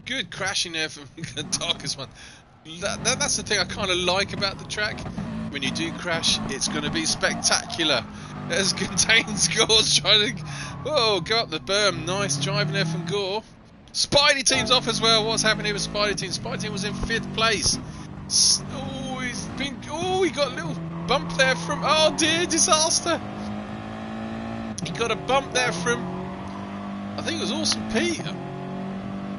Good crashing there from the darkest one. That's the thing I kind of like about the track. When you do crash, it's going to be spectacular. There's Contains Gore's trying to go up the berm. Nice driving there from Gore. Spidey team's off as well. What's happening here with Spidey team? Spidey team was in 5th place. He got a little bump there from. Oh dear, disaster! He got a bump there from. I think it was Awesome Pete.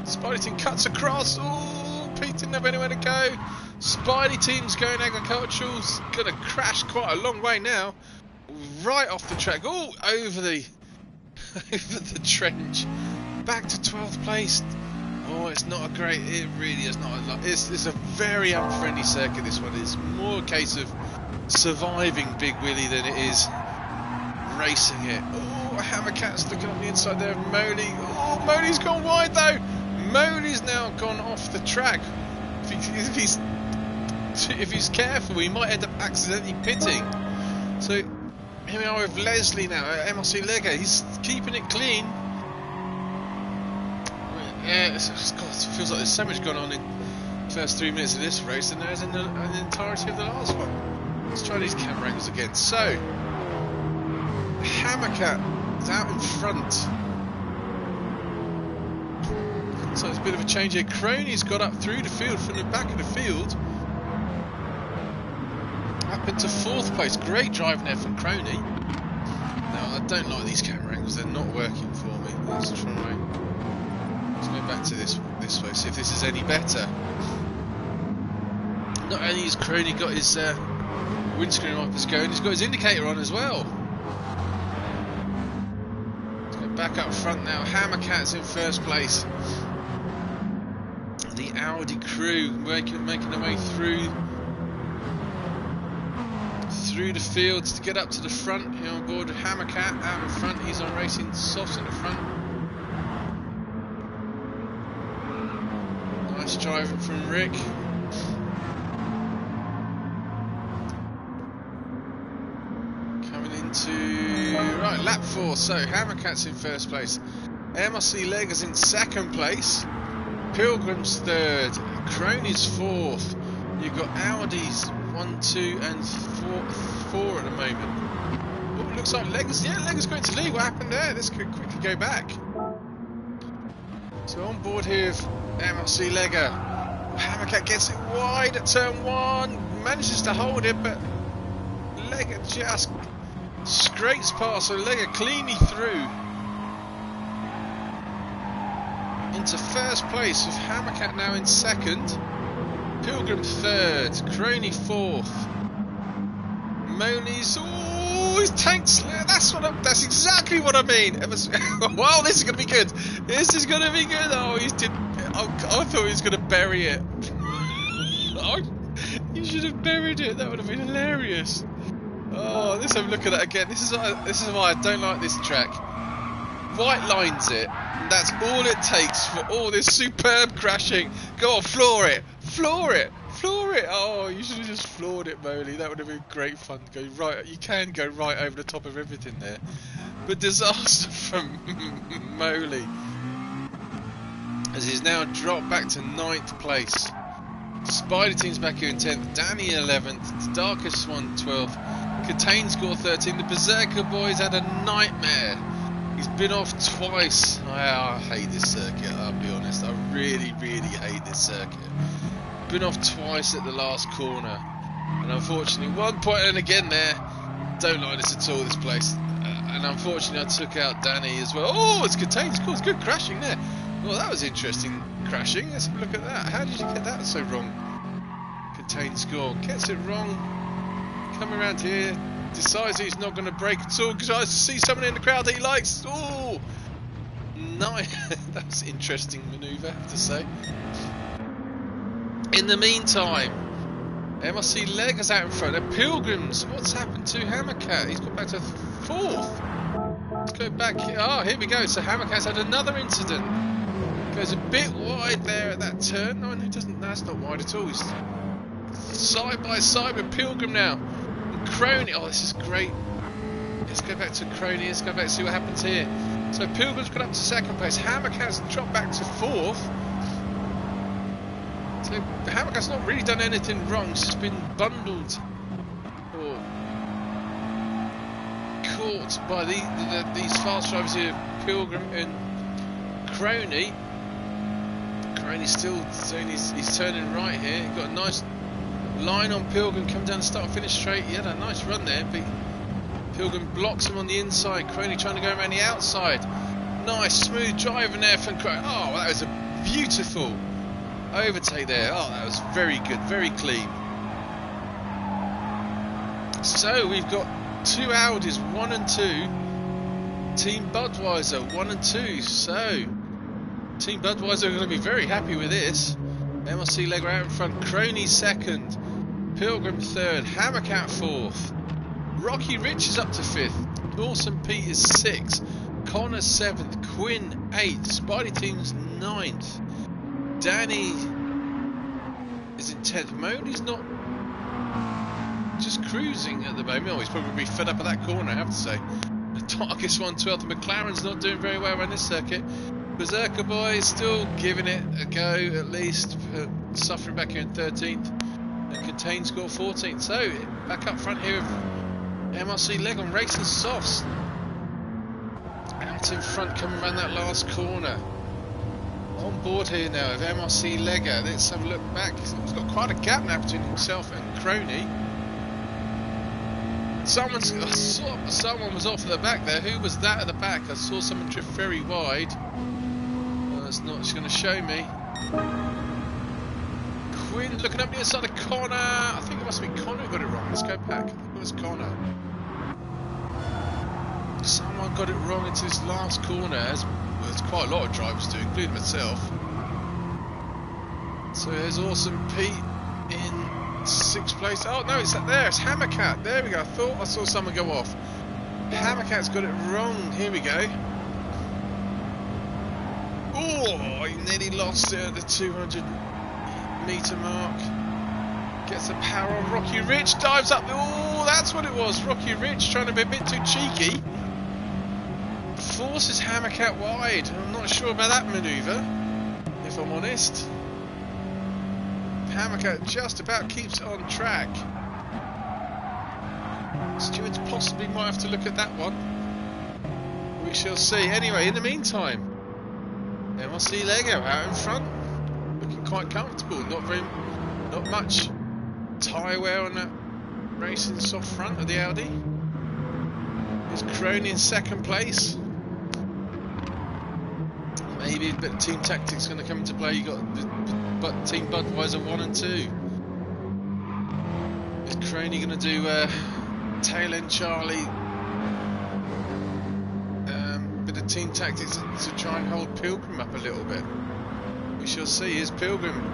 Spidey team cuts across. Oh, Pete didn't have anywhere to go. Spidey team's going agricultural's gonna crash quite a long way now. Right off the track. Oh, over the trench. Back to 12th place. Oh, it's not a great. It really is not. It's a very unfriendly circuit. This one is more a case of surviving Big Willie than it is racing it. Oh, Hammercat's looking on the inside there of Moli. Oh, Moli's gone wide though. Moli's now gone off the track. If he's careful, he might end up accidentally pitting. So here we are with Leslie now at MRC Lego. He's keeping it clean. Yeah, it feels like there's so much going on in the first 3 minutes of this race than there is in the entirety of the last one. Let's try these camera angles again. So, Hammercat is out in front. So there's a bit of a change here. Crony's got up through the field from the back of the field. Up into 4th place. Great driving there from Crony. Now, I don't like these camera angles. They're not working for me. Let's try. Let's go back to this way, see if this is any better. Not only has Crony got his windscreen wipers going, he's got his indicator on as well. Let's go back up front now. Hammercat's in first place. The Audi crew making their way through the fields to get up to the front. Here on board with Hammercat out in front. He's on racing softs in the front. driving from Rick. Coming into right lap 4. So Hammercat's in first place. MRC Leggers in second place. Pilgrim's third. Crony's fourth. You've got Audi's 1, 2, and 4 at the moment. Oh, it looks like Leggers. Yeah, Leggers going to lead. What happened there? This could quickly go back. So on board here with MRC Legger. Hammercat gets it wide at turn 1. Manages to hold it, but Legger just scrapes past. So Legger cleanly through into first place with Hammercat now in second. Pilgrim third. Crony fourth. Moni's. Oh, his tanks. That's exactly what I mean. Wow, this is going to be good. This is going to be good. Oh, I thought he was going to bury it. You should have buried it. That would have been hilarious. Oh, let's have a look at that again. This is why I don't like this track. White lines it. That's all it takes for all this superb crashing. Go on, floor it. Floor it. Floor it. Oh, you should have just floored it, Moley. That would have been great fun. Go right. You can go right over the top of everything there. But disaster from Moley, as he's now dropped back to 9th place. Spider Team's back here in 10th. Danny 11th. Darkest One 12th. Contain score 13. The Berserker boys had a nightmare. He's been off twice. I hate this circuit, I'll be honest. I really, really hate this circuit. Been off twice at the last corner. And unfortunately, 1 point and again there. Don't like this at all, this place. And unfortunately, I took out Danny as well. Oh, it's contained score. It's good crashing there. Well, that was interesting crashing. Let's have a look at that. How did you get that so wrong? Contained score. Gets it wrong. Come around here. Decides he's not going to brake at all because I see someone in the crowd that he likes. Oh, nice. That's an interesting manoeuvre, I have to say. In the meantime, MRC Leggers out in front. And Pilgrims, what's happened to Hammercat? He's got back to 4th. Let's go back here. Oh, here we go. So Hammercat's had another incident. Goes a bit wide there at that turn. No, he doesn't. No, that's not wide at all. He's side by side with Pilgrim now. Crony, oh, this is great. Let's go back to Crony. Let's go back and see what happens here. So Pilgrim's got up to second place. Hammercat's dropped back to 4th. So Hammercat's not really done anything wrong. He's just been bundled or caught by these fast drivers here, Pilgrim and Crony. Crony's still doing he's turning right here. He's got a nice line on Pilgrim, come down the start finish straight. He had a nice run there, but Pilgrim blocks him on the inside. Crony trying to go around the outside. Nice smooth driving there from Crony. Oh, that was a beautiful overtake there. Oh, that was very good, very clean. So we've got 2 Audis, 1 and 2. Team Budweiser 1 and 2. So Team Budweiser are going to be very happy with this. MRC Legger out in front. Crony second. Pilgrim third. Hammercat fourth. Rocky Rich is up to 5th. Dawson Pete is 6th. Connor 7th. Quinn 8th. Spidey Team's 9th. Danny is in 10th. Moni's not just cruising at the moment. Oh, he's probably fed up at that corner, I have to say. The Darkest One 12th. McLaren's not doing very well around this circuit. Berserker boy still giving it a go, at least, suffering back here in 13th. And Contain score 14th. So back up front here with MRC Leg on Racing Softs. Out in front, coming around that last corner. On board here now with MRC Legger. Let's have a look back. He's got quite a gap now between himself and Crony. Someone was off at the back there. Who was that at the back? I saw someone drift very wide. It's not just going to show me. Quinn looking up the inside of Connor. I think it must be Connor who got it wrong. Let's go back. I think it was Connor. Someone got it wrong into this last corner, as there's quite a lot of drivers do, including myself. So there's Awesome Pete in 6th place. Oh no, it's up there. It's Hammercat. There we go. I thought I saw someone go off. Hammercat's got it wrong. Here we go. Oh, he nearly lost it at the 200 metre mark. Gets the power on Rocky Ridge, dives up. Oh, that's what it was. Rocky Ridge trying to be a bit too cheeky. Forces Hammercat wide. I'm not sure about that manoeuvre, if I'm honest. Hammercat just about keeps it on track. Stewards possibly might have to look at that one. We shall see. Anyway, in the meantime, MRC Lego out in front, looking quite comfortable. Not much tyre wear on that racing soft front of the Audi. There's Crony in second place. Maybe a bit of team tactics going to come into play. You got Team Budweiser 1 and 2. Is Crony going to do tail end Charlie? Bit of team tactics to try and hold Pilgrim up a little bit. We shall see. Is Pilgrim?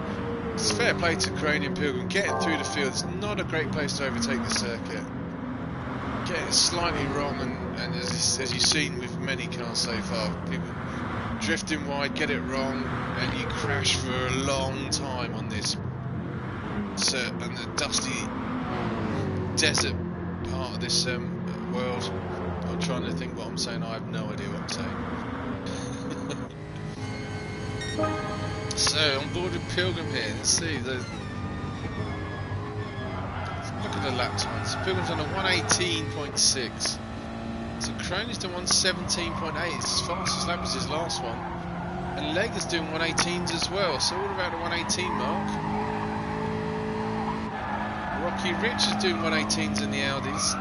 It's fair play to Crony and Pilgrim. Getting through the field is not a great place to overtake the circuit. Getting it slightly wrong, and as you've seen with many cars so far, people drifting wide, get it wrong, and you crash for a long time on this and the dusty desert part of this world. I'm trying to think what I'm saying. I have no idea what I'm saying. So on board with Pilgrim here. Let's see. Look at the lap times. Pilgrim's on a 118.6. So Crony's done 117.8. It's as fast as lap as his last one. And Lega's doing 118s as well. So all about the 118 mark. Rocky Rich is doing 118s in the Audis.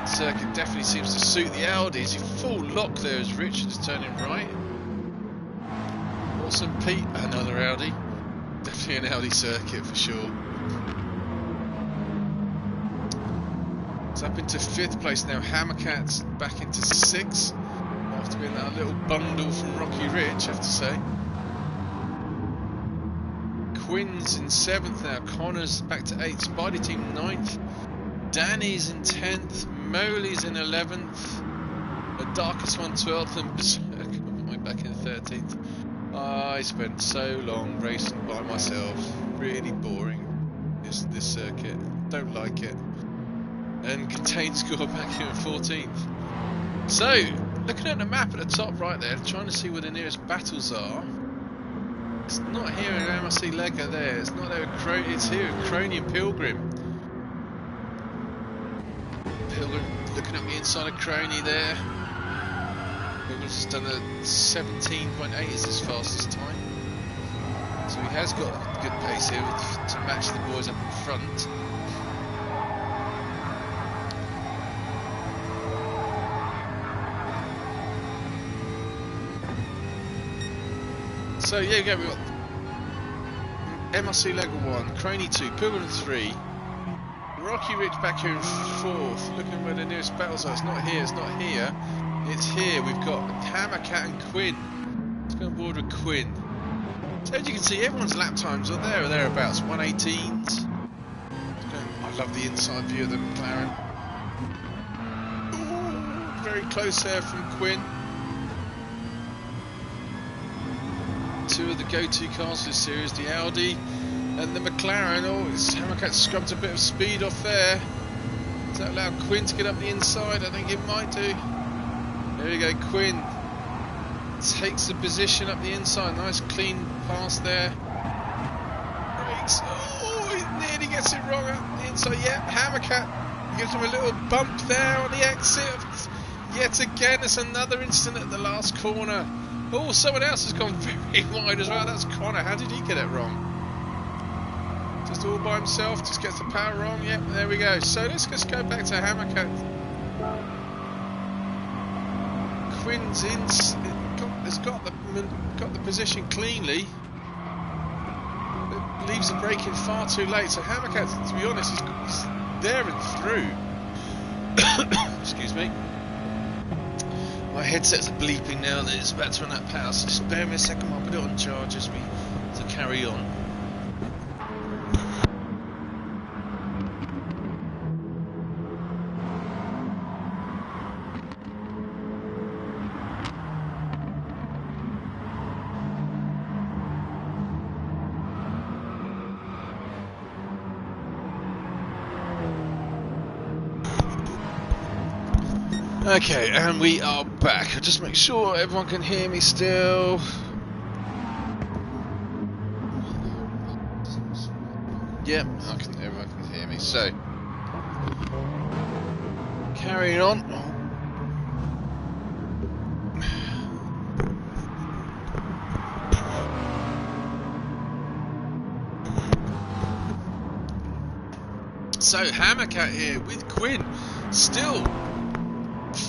Circuit definitely seems to suit the Audis. You full lock there as Richard is turning right. Awesome Pete, another Audi. Definitely an Audi circuit for sure. It's up into 5th place now. Hammercat's back into 6th after being that little bundle from Rocky Ridge, I have to say. Quinn's in 7th now. Connor's back to 8th. Spidey Team 9th. Danny's in 10th. Moley's in 11th. The darkest one 12th, and Berserk way back in 13th. I spent so long racing by myself. Really boring. This circuit. Don't like it. And Contain score back in 14th. So, looking at the map at the top right there, trying to see where the nearest battles are. It's not here in MRC Lego there. It's not there with Crony. It's here with Crony and Pilgrim. Pilgrim looking at the inside of Crony there. Pilgrim's just done a 17.8 is his fastest time. So he has got good pace here to match the boys up in front. So yeah, we've got MRC Lego 1, Crony 2, Pilgrim 3, Rocky Ridge back here in 4th, looking where the nearest battles are. It's not here, it's not here, it's here. We've got Hammercat and Quinn. Let's go on board with Quinn. So as you can see, everyone's lap times are there or thereabouts, 118s. I love the inside view of the McLaren. Ooh, very close there from Quinn. Two of the go-to cars this series, the Audi and the McLaren. Oh, Hammercat scrubbed a bit of speed off there. Does that allow Quinn to get up the inside? I think it might do. There we go, Quinn takes the position up the inside. Nice clean pass there. Brakes. Oh, he nearly gets it wrong up the inside. Yeah, Hammercat gives him a little bump there on the exit. Yet again, it's another incident at the last corner. Oh, someone else has gone very wide as well. That's Connor. How did he get it wrong? Just all by himself. Just gets the power wrong. Yep, there we go. So let's just go back to Hammercat. Quinn's in. Has got the position cleanly. But leaves the braking far too late. So Hammercat, to be honest, is there and through. Excuse me. My headset's bleeping now that it's about to run out of power, so just bear me a second, I'll put it on charge as we carry on. Okay, and we are back. I'll just make sure everyone can hear me still. Yep, everyone can hear me. So, carrying on. So, Hammercat here with Quinn, still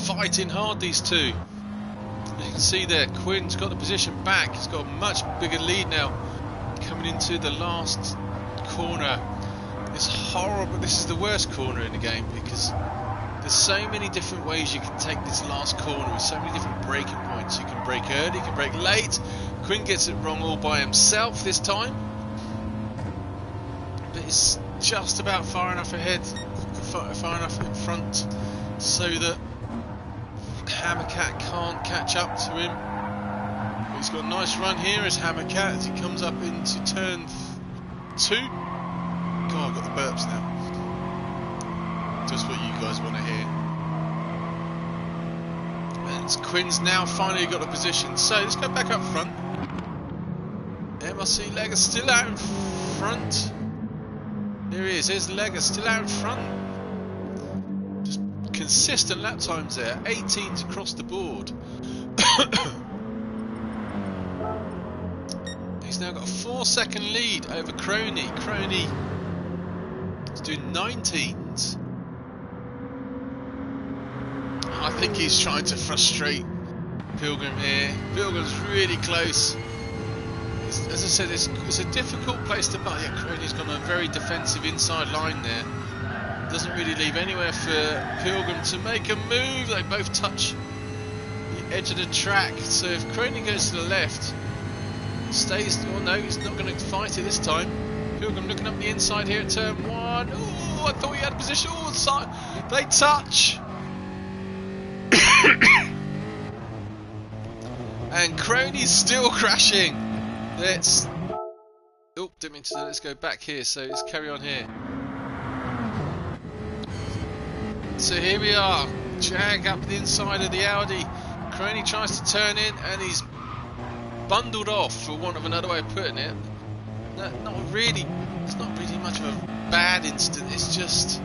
fighting hard, these two. As you can see there, Quinn's got the position back. He's got a much bigger lead now, coming into the last corner. It's horrible. This is the worst corner in the game because there's so many different ways you can take this last corner with so many different braking points. You can brake early, you can brake late. Quinn gets it wrong all by himself this time, but it's just about far enough ahead, far enough in front, so that Hammercat can't catch up to him. But he's got a nice run here as Hammercat as he comes up into turn 2. God, I've got the burps now. Just what you guys want to hear. And Quinn's now finally got a position. So let's go back up front. MRC Legger still out in front. There he is. There's Legger still out in front. Just consistent lap times there. 18s across the board. He's now got a 4-second lead over Crony. Crony is doing 19s. I think he's trying to frustrate Pilgrim here. Pilgrim's really close. As I said, it's a difficult place to buy. Yeah, Crony's got a very defensive inside line there. Doesn't really leave anywhere for Pilgrim to make a move. They both touch the edge of the track. So if Crony goes to the left, stays. Oh no, he's not going to fight it this time. Pilgrim looking up the inside here at turn 1. Oh, I thought he had a position. Oh, they touch. And Crony's still crashing. Let's. Oh, didn't mean to. Let's go back here. So let's carry on here. So here we are. Jag up the inside of the Audi. Crony tries to turn in, and he's bundled off, for want of another way of putting it. Not really. It's not really much of a bad incident. It's just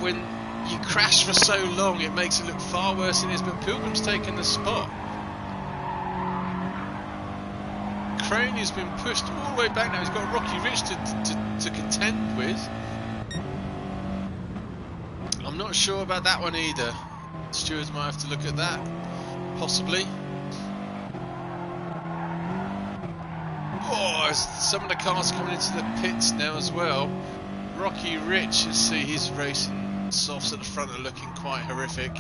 when you crash for so long, it makes it look far worse than it is. But Pilgrim's taken the spot. Crony's been pushed all the way back now. He's got Rocky Rich to contend with. I'm not sure about that one either. Stewards might have to look at that, possibly. Oh, some of the cars coming into the pits now as well. Rocky Rich, you see his racing softs at the front are looking quite horrific.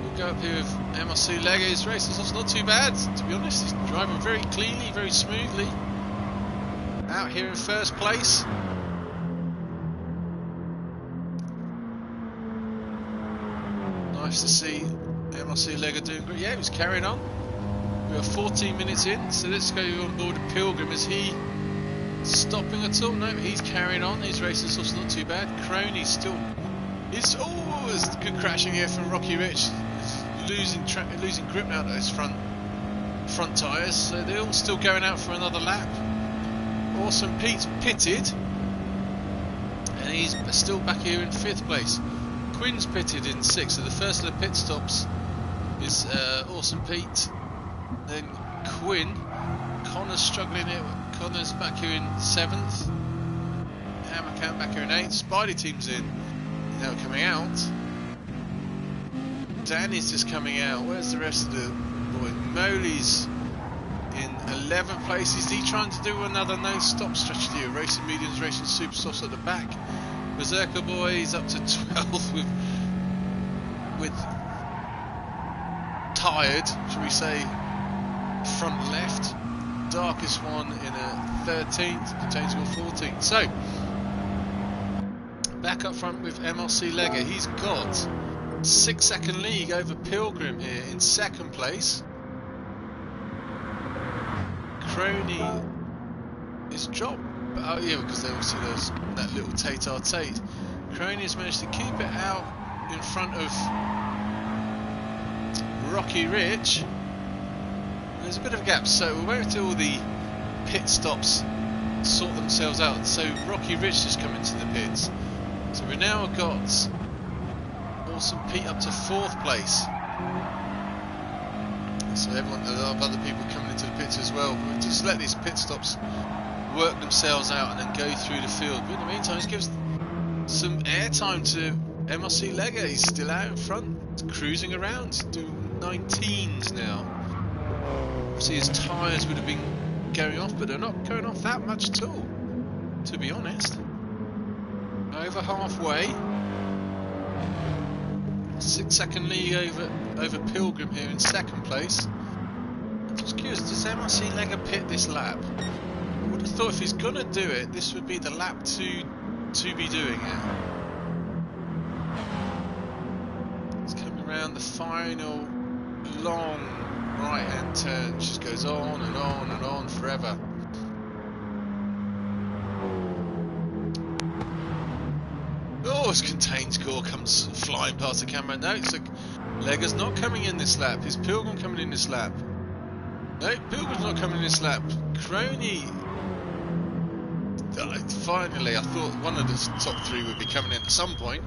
We'll go up here with MRC Lego. His racing softs not too bad, to be honest. He's driving very cleanly, very smoothly. Out here in first place. Nice to see MRC Lego doing great. Yeah, he was carrying on. We are 14 minutes in, so let's go on board Pilgrim. Is he stopping at all? No, he's carrying on. His racing stuff's not too bad. Crony's still. It's good crashing here from Rocky Rich. He's losing grip now to his front tyres. So they're all still going out for another lap. Awesome Pete's pitted, and he's still back here in 5th place. Quinn's pitted in 6th, so the first of the pit stops is Awesome Pete. Then Quinn. Connor's struggling here. Connor's back here in 7th. Hammercat back here in 8th. Spidey team's in. Now coming out. Danny's just coming out. Where's the rest of the boys? Moley's in 11th place. Is he trying to do another no-stop strategy here? Racing mediums, racing super softs at the back. Berserker boy, he's up to 12th with tired, shall we say, front left. Darkest one in a 13th, contains got 14th. So back up front with MRC Legger. He's got 6-second lead over Pilgrim here in 2nd place. Crony is dropped. Oh yeah, because obviously there's that little Tate. Crony's managed to keep it out in front of Rocky Ridge. There's a bit of a gap, so we'll wait until all the pit stops sort themselves out. So Rocky Ridge has come into the pits. So we've now got Awesome Pete up to 4th place. So everyone, there are other people coming into the pits as well. We'll just let these pit stops work themselves out and then go through the field. But in the meantime, it gives some airtime to MRC Lega. He's still out in front, cruising around, doing 19s now. Obviously his tyres would have been going off, but they're not going off that much at all, to be honest. Over halfway. 6-second lead over Pilgrim here in 2nd place. I'm just curious, does MRC Lega pit this lap? I would have thought if he's gonna do it, this would be the lap to be doing it. It's coming around the final long right hand turn, just goes on and on and on forever. Oh, his contained score comes flying past the camera. No, so Lega's not coming in this lap. Is Pilgrim coming in this lap? No, Pilgrim's not coming in this lap. Crony. Finally, I thought one of the top 3 would be coming in at some point.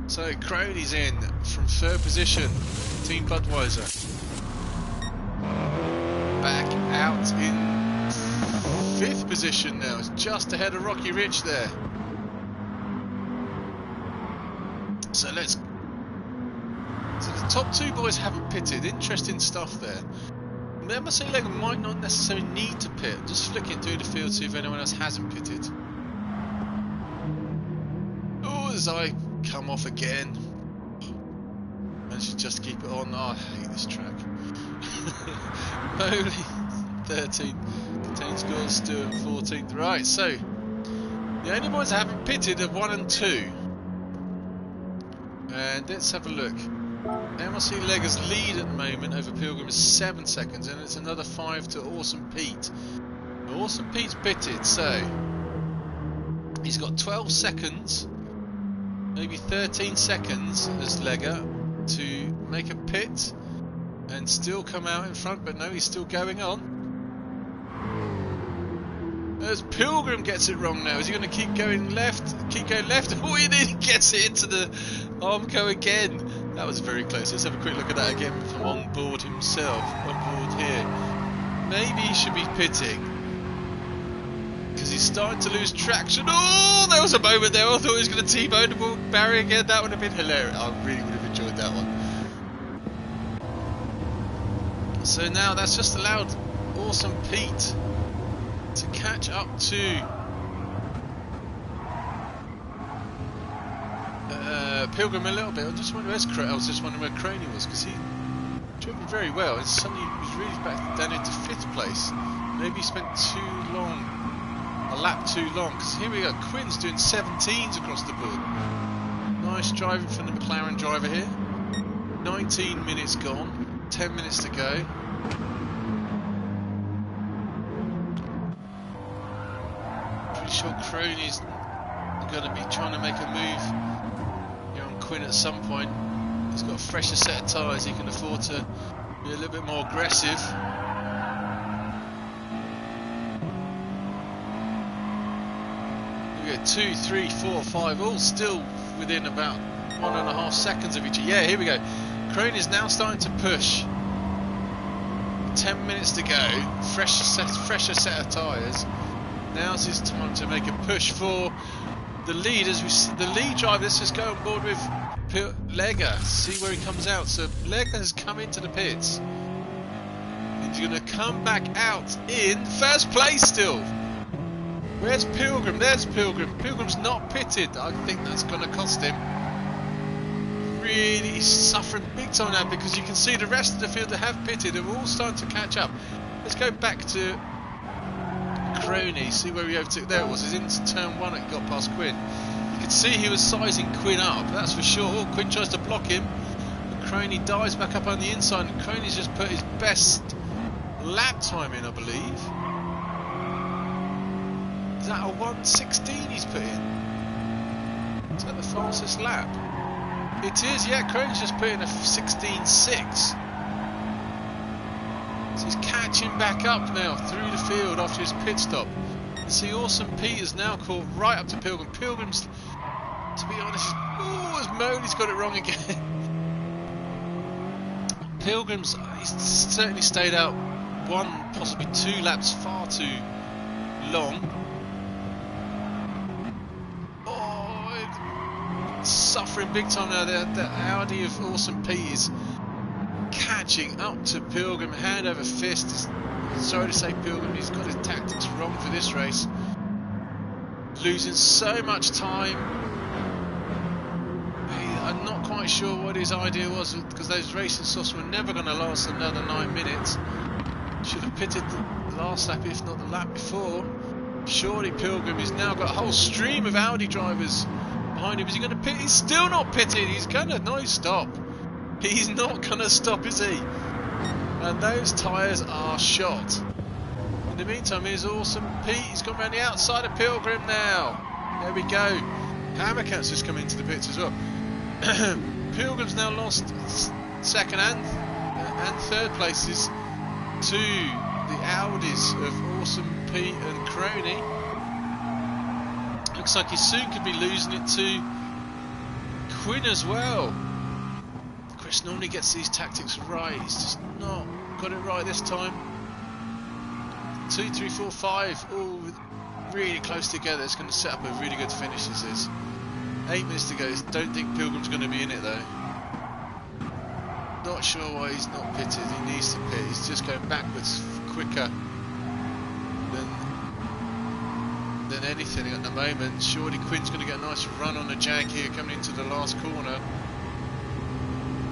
So Crony's in from 3rd position. Team Budweiser. Back out in 5th position now. It's just ahead of Rocky Ridge there. So the top 2 boys haven't pitted. Interesting stuff there. MRC Lega might not necessarily need to pit. Just flicking through the field, see if anyone else hasn't pitted. Oh, as I come off again. Managed to just keep it on. Oh, I hate this track. Only 13. Contained scores, Stuart 14th. Right, so the only boys that haven't pitted are 1 and 2. And let's have a look. MRC Lega's lead at the moment over Pilgrim is 7 seconds, and it's another 5 to Awesome Pete. Awesome Pete's pitted, so he's got 12 seconds, maybe 13 seconds as Lega to make a pit and still come out in front, but no, he's still going on. As Pilgrim gets it wrong now, is he going to keep going left? Keep going left? Oh, he gets it into the Armco again. That was very close. Let's have a quick look at that again from on board himself. On board here. Maybe he should be pitting, because he's starting to lose traction. Oh, there was a moment there. I thought he was going to T-bone the barrier again. That would have been hilarious. I really would have enjoyed that one. So now that's just allowed Awesome Pete to catch up to Pilgrim a little bit. I was just wondering where Crony was, because he drove very well, and suddenly he was really back down into 5th place. Maybe he spent a lap too long, because here we go, Quinn's doing 17s across the board. Nice driving from the McLaren driver here. 19 minutes gone, 10 minutes to go. Pretty sure Crony's going to be trying to make a move here on Quinn at some point. He's got a fresher set of tyres, he can afford to be a little bit more aggressive. Here we go, 2, 3, 4, 5, all still within about 1.5 seconds of each other. Yeah, here we go. Crone is now starting to push. 10 minutes to go, fresher set of tyres. Now's his time to make a push for the lead. As the lead driver, let's just go on board with Lega, see where he comes out. So Lega has come into the pits. He's going to come back out in first place still. Where's Pilgrim? There's Pilgrim. Pilgrim's not pitted. I think that's going to cost him. Really suffering big time now, because you can see the rest of the field that have pitted are all starting to catch up. Let's go back to Crony, see where he overtook. There it was, he's into turn 1 and got past Quinn. You can see he was sizing Quinn up, that's for sure. Oh, Quinn tries to block him, but Crony dives back up on the inside, and Crony's just put his best lap time in, I believe. Is that a 1:16 he's put in? that the fastest lap? It is, yeah, Crowley's just put in a 16.6. So he's catching back up now through the field after his pit stop. You see Awesome Pete is now caught right up to Pilgrim. Pilgrim's, to be honest, has Moley's got it wrong again. Pilgrim's, he's certainly stayed out 1, possibly 2 laps far too long. Oh, suffering big time now. The Audi of Awesome Pete is catching up to Pilgrim, hand over fist. Sorry to say, Pilgrim, he's got his tactics wrong for this race. Losing so much time. I'm not quite sure what his idea was, because those racing softs were never going to last another 9 minutes. Should have pitted the last lap, if not the lap before. Surely Pilgrim has now got a whole stream of Audi drivers behind him. Is he going to pit? He's still not pitted. He's going to no stop. He's not going to stop, is he? And those tyres are shot. In the meantime, here's Awesome Pete. He's gone around the outside of Pilgrim now. There we go. Hammercat's just come into the pits as well. Pilgrim's now lost second and third places to the Audis of Awesome Pete and Crony. Looks like he soon could be losing it to Quinn as well. Chris normally gets these tactics right. He's just not got it right this time. 2, 3, 4, 5, all really close together. It's going to set up a really good finish. This is 8 minutes to go. Don't think Pilgrim's going to be in it though. Not sure why he's not pitted. He needs to pit. He's just going backwards quicker than anything at the moment. Surely Quinn's going to get a nice run on the jag here coming into the last corner.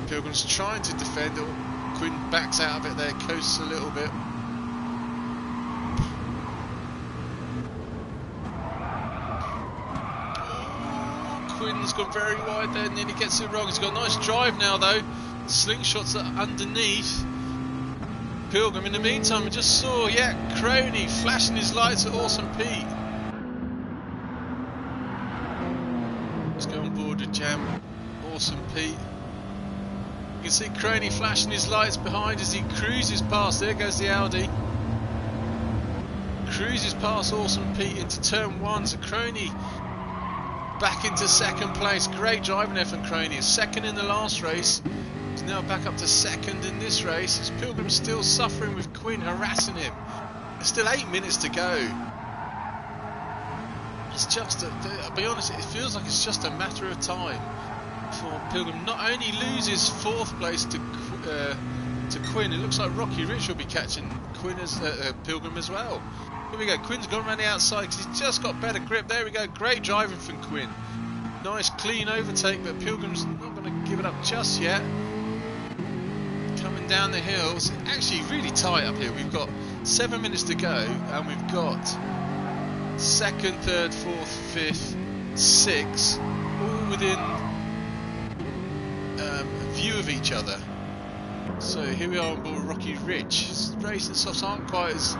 Pilgrim's trying to defend. Quinn backs out of it there, coasts a little bit. Quinn's gone very wide there, nearly gets it wrong. He's got a nice drive now though. Slingshots are underneath. Pilgrim in the meantime, we just saw, yeah, Crony flashing his lights at Awesome Pete. Let's go on board with Jam. Awesome Pete. You can see Crony flashing his lights behind as he cruises past. There goes the Audi. Cruises past Awesome Pete into turn 1. So Crony back into second place. Great driving there from Crony. Second in the last race. He's now back up to second in this race. As Pilgrim's still suffering with Quinn harassing him. There's still 8 minutes to go. It's just, I'll be honest, it feels like it's just a matter of time for Pilgrim not only loses 4th place to Quinn. It looks like Rocky Rich will be catching Quinn as Pilgrim as well. Here we go. Quinn's gone around the outside because he's just got better grip. There we go. Great driving from Quinn. Nice clean overtake, but Pilgrim's not going to give it up just yet. Coming down the hills, actually really tight up here. We've got 7 minutes to go, and we've got 2nd, 3rd, 4th, 5th, 6th, all within view of each other. So here we are on board Rocky Ridge. Racing softs aren't quite as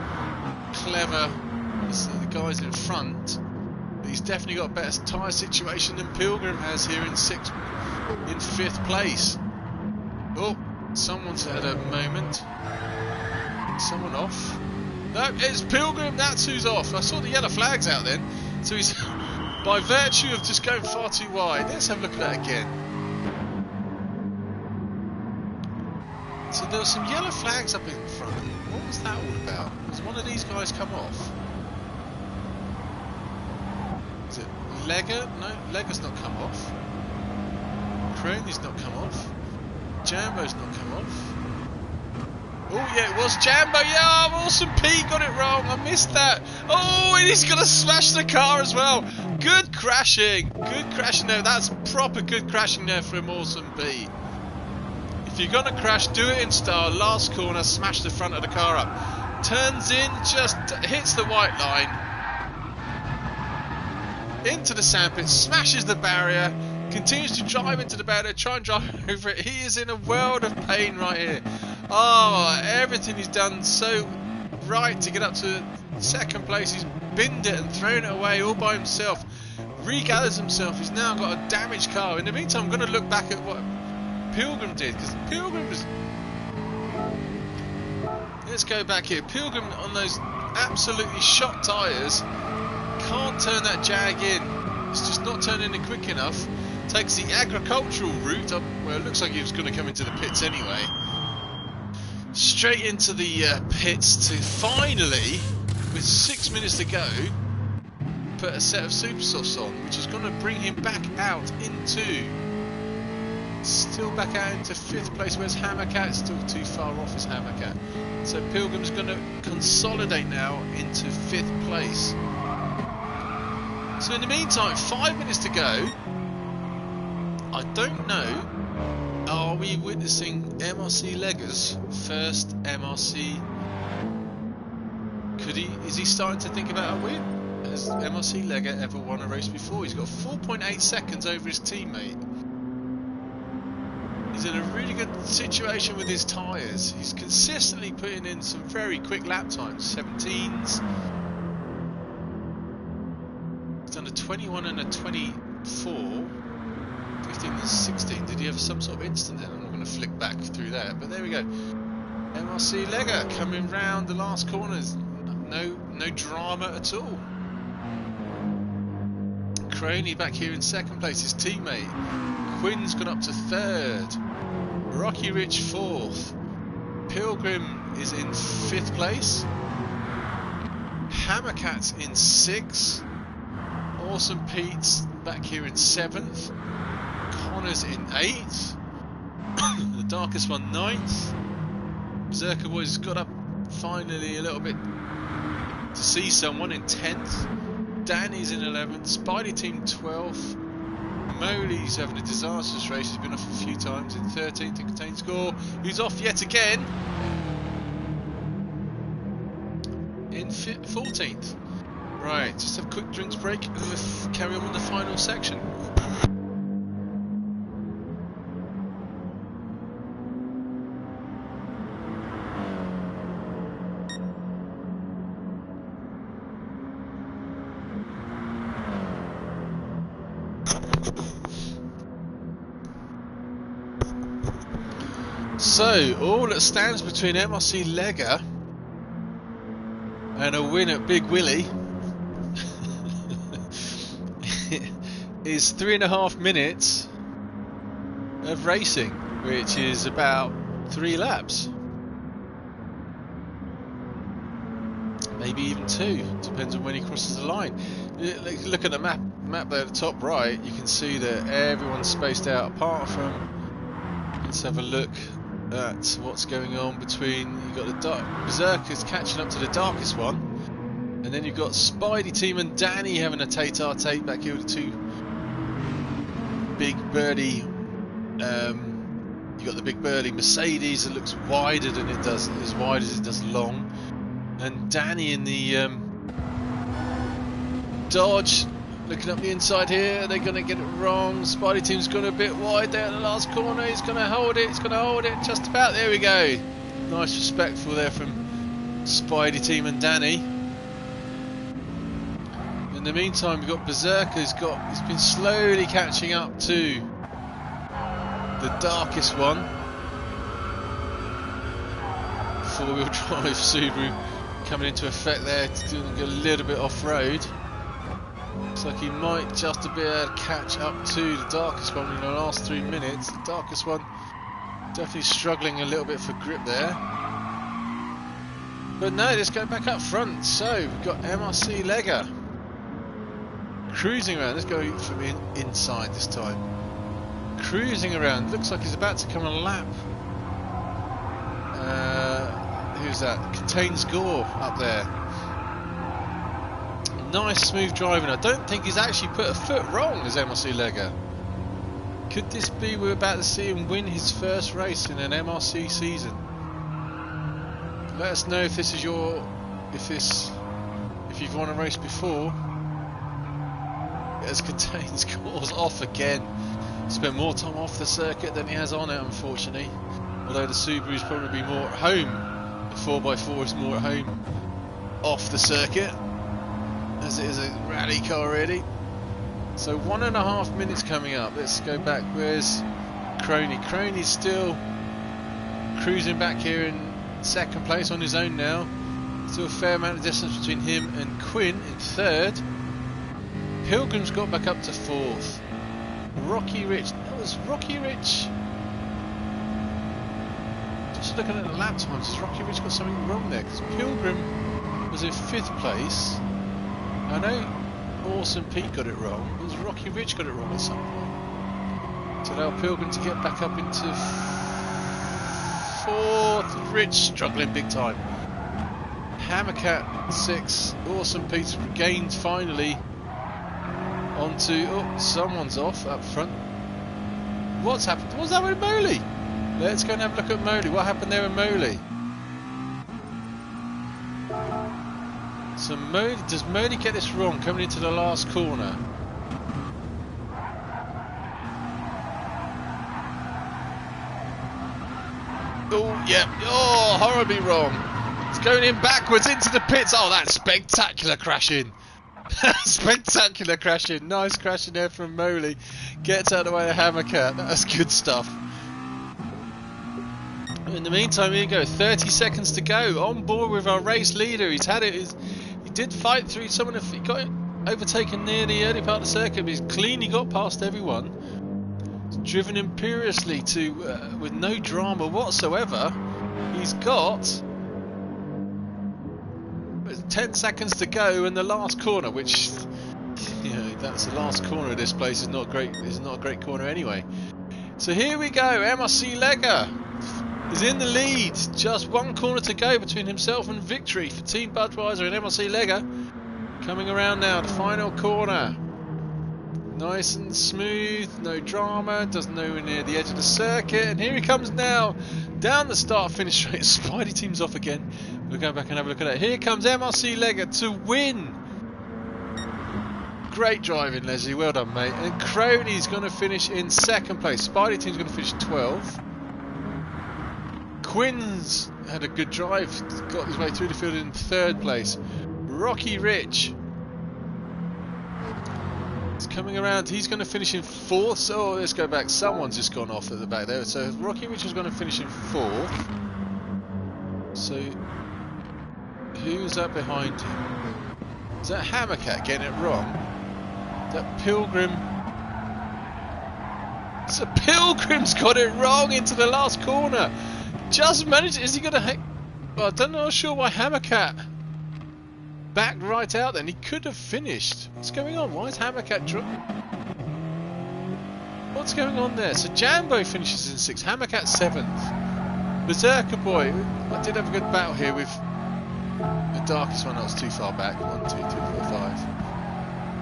clever as the guys in front, but he's definitely got a better tyre situation than Pilgrim has here in 5th place. Oh, someone's had a moment. Someone off. No, it's Pilgrim, that's who's off. I saw the yellow flags out then. So he's, by virtue of just going far too wide. Let's have a look at that again. So there were some yellow flags up in front. What was that all about? Was one of these guys come off? Is it Lega? No, Lega's not come off. Crony's not come off. Jambo's not come off. Oh yeah, it was Jambo. Yeah, Awesome Pete got it wrong. I missed that. Oh, and he's gonna smash the car as well. Good crashing. Good crashing there. That's proper good crashing there from Awesome Pete. If you're gonna crash, do it in style. Last corner, smash the front of the car up. Turns in, just hits the white line. Into the sandpit, smashes the barrier. Continues to drive into the barrier, try and drive over it. He is in a world of pain right here. Oh, everything he's done so right to get up to 2nd place. He's binned it and thrown it away all by himself. regathers himself. He's now got a damaged car. In the meantime, I'm going to look back at what Pilgrim did, because Pilgrim was... Let's go back here. Pilgrim on those absolutely shot tyres can't turn that Jag in. It's just not turning it quick enough. Takes the agricultural route up. Well, it looks like he was going to come into the pits anyway. Straight into the pits to finally, with 6 minutes to go, put a set of super softs on, which is going to bring him back out into... Still back out into 5th place. Where's Hammercat? Still too far off is Hammercat. So Pilgrim's going to consolidate now into 5th place. So in the meantime, 5 minutes to go. I don't know. Are we witnessing MRC Legger's first MRC? Is he starting to think about a win? Has MRC Legger ever won a race before? He's got 4.8 seconds over his teammate. He's in a really good situation with his tyres. He's consistently putting in some very quick lap times, 17s. He's done a 21 and a 24, 15 and 16. Did he have some sort of incident then? I'm not going to flick back through that, but there we go. MRC Legger coming round the last corners. No drama at all. Crony back here in 2nd place, his teammate. Quinn's gone up to 3rd. Rocky Ridge 4th. Pilgrim is in 5th place. Hammercat's in 6th. Awesome Pete's back here in 7th. Connor's in 8th. The darkest one 9th. Berserker Boys got up finally a little bit to see someone in 10th. Danny's in 11th. Spidey Team 12th. Moley's having a disastrous race. He's been off a few times in 13th in contained score. He's off yet again in 14th. Right, just have a quick drinks break and we'll carry on with the final section. So, all that stands between MRC Legger and a win at Big Willie is 3.5 minutes of racing, which is about 3 laps. Maybe even 2, depends on when he crosses the line. Look at the map there at the top right, you can see that everyone's spaced out apart from... Let's have a look at what's going on between... You've got the dark Berserkers catching up to the darkest one, and then you've got Spidey Team and Danny having a tate-a-tate back here with the 2 big burly... you've got the big burly Mercedes that looks wider than it does, as wide as it does long, and Danny in the Dodge looking up the inside here. They're going to get it wrong. Spidey Team's gone a bit wide there at the last corner. He's going to hold it. He's going to hold it just about. There we go. Nice respectful there from Spidey Team and Danny. In the meantime, we've got Berserker. He's been slowly catching up to the darkest one. 4-wheel drive Subaru coming into effect there, doing a little bit off-road. Looks like he might just be able to catch up to the darkest one in the last 3 minutes. The darkest one definitely struggling a little bit for grip there. But no, let's go back up front. So we've got MRC Legger cruising around. Let's go from inside this time. Cruising around. Looks like he's about to come a lap. Who's that? Contains Gore up there. Nice smooth driving. I don't think he's actually put a foot wrong as MRC Legger. Could this be we're about to see him win his first race in an MRC season? Let us know if this is if you've won a race before. As Contains Gore's off again. Spent more time off the circuit than he has on it, unfortunately. Although the Subaru's probably more at home. The 4x4 is more at home off the circuit, as it is a rally car really. So 1.5 minutes coming up. Let's go back. Where's Crony? Crony's still cruising back here in second place on his own now. Still a fair amount of distance between him and Quinn in third. Pilgrim's got back up to fourth. Rocky Rich. That was Rocky Rich. Just looking at the lap times, has Rocky Rich got something wrong there? Because Pilgrim was in fifth place. I know Awesome Pete got it wrong. It was Rocky Rich got it wrong at some point. To allow Pilgrim to get back up into fourth. Rich struggling big time. Hammercat 6. Awesome Pete's regained finally onto. Oh, someone's off up front. What's happened? What's happened with Moley? Let's go and have a look at Moley. What happened there with Moley? So Moley, does Moley get this wrong coming into the last corner? Oh, yeah. Oh, horribly wrong. It's going in backwards into the pits. Oh, that's spectacular crashing. Spectacular crashing. Nice crashing there from Moley. Gets out of the way of Hammercat. That's good stuff. In the meantime, here you go. 30 seconds to go. On board with our race leader. He's had it. He did fight through someone. He got overtaken near the early part of the circuit, but he's cleanly got past everyone. He's driven imperiously to with no drama whatsoever. He's got 10 seconds to go in the last corner, which, you know, that's the last corner of this place. Is not great. Is not a great corner anyway. So here we go. MRC Lega is in the lead. Just one corner to go between himself and victory for Team Budweiser and MRC Lega. Coming around now, the final corner. Nice and smooth, no drama, doesn't nowhere near the edge of the circuit. And here he comes now, down the start-finish straight. Spidey Team's off again. We'll go back and have a look at it. Here comes MRC Lega to win. Great driving, Leslie. Well done, mate. And Crony's going to finish in second place. Spidey Team's going to finish 12th. Quinn's had a good drive, got his way through the field in third place. Rocky Rich is coming around. He's going to finish in fourth. So let's go back. Someone's just gone off at the back there. So Rocky Rich is going to finish in fourth. So who's that behind him? Is that Hammercat getting it wrong? Is that Pilgrim? So Pilgrim's got it wrong into the last corner. Just managed. Is he going to? Well, I don't know. Sure why Hammercat backed right out. Then he could have finished. What's going on? Why is Hammercat What's going on there? So Jambo finishes in 6th. Hammercat 7th. Berserker Boy. I did have a good battle here with the darkest one. That was too far back. 1, 2, 3, 4,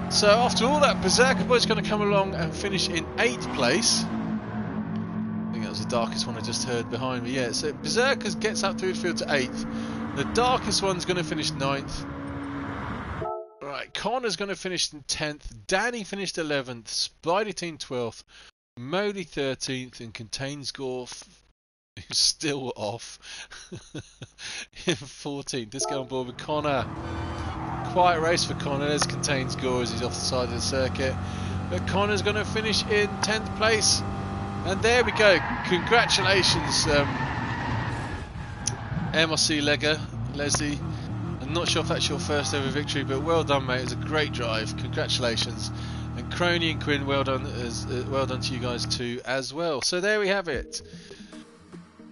5. So after all that, Berserker Boy's going to come along and finish in 8th place. That was the darkest one I just heard behind me. Yeah, so Berserker gets up through the field to 8th. The darkest one's going to finish 9th. Alright, Connor's going to finish in 10th. Danny finished 11th. Spidey Team 12th. Modi 13th. And Contains Gorf, who's still off, in 14th. Let's go on board with Connor. Quiet race for Connor. There's Contains Gore as he's off the side of the circuit. But Connor's going to finish in 10th place. And there we go. Congratulations, MRC Lega, Leslie. I'm not sure if that's your first ever victory, but well done, mate. It was a great drive. Congratulations. And Crony and Quinn, well done to you guys too as well. So there we have it.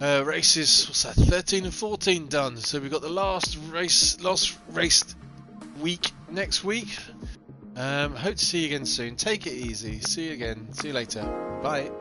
Races, what's that? 13 and 14 done. So we've got the last race week next week. Hope to see you again soon. Take it easy. See you again. See you later. Bye.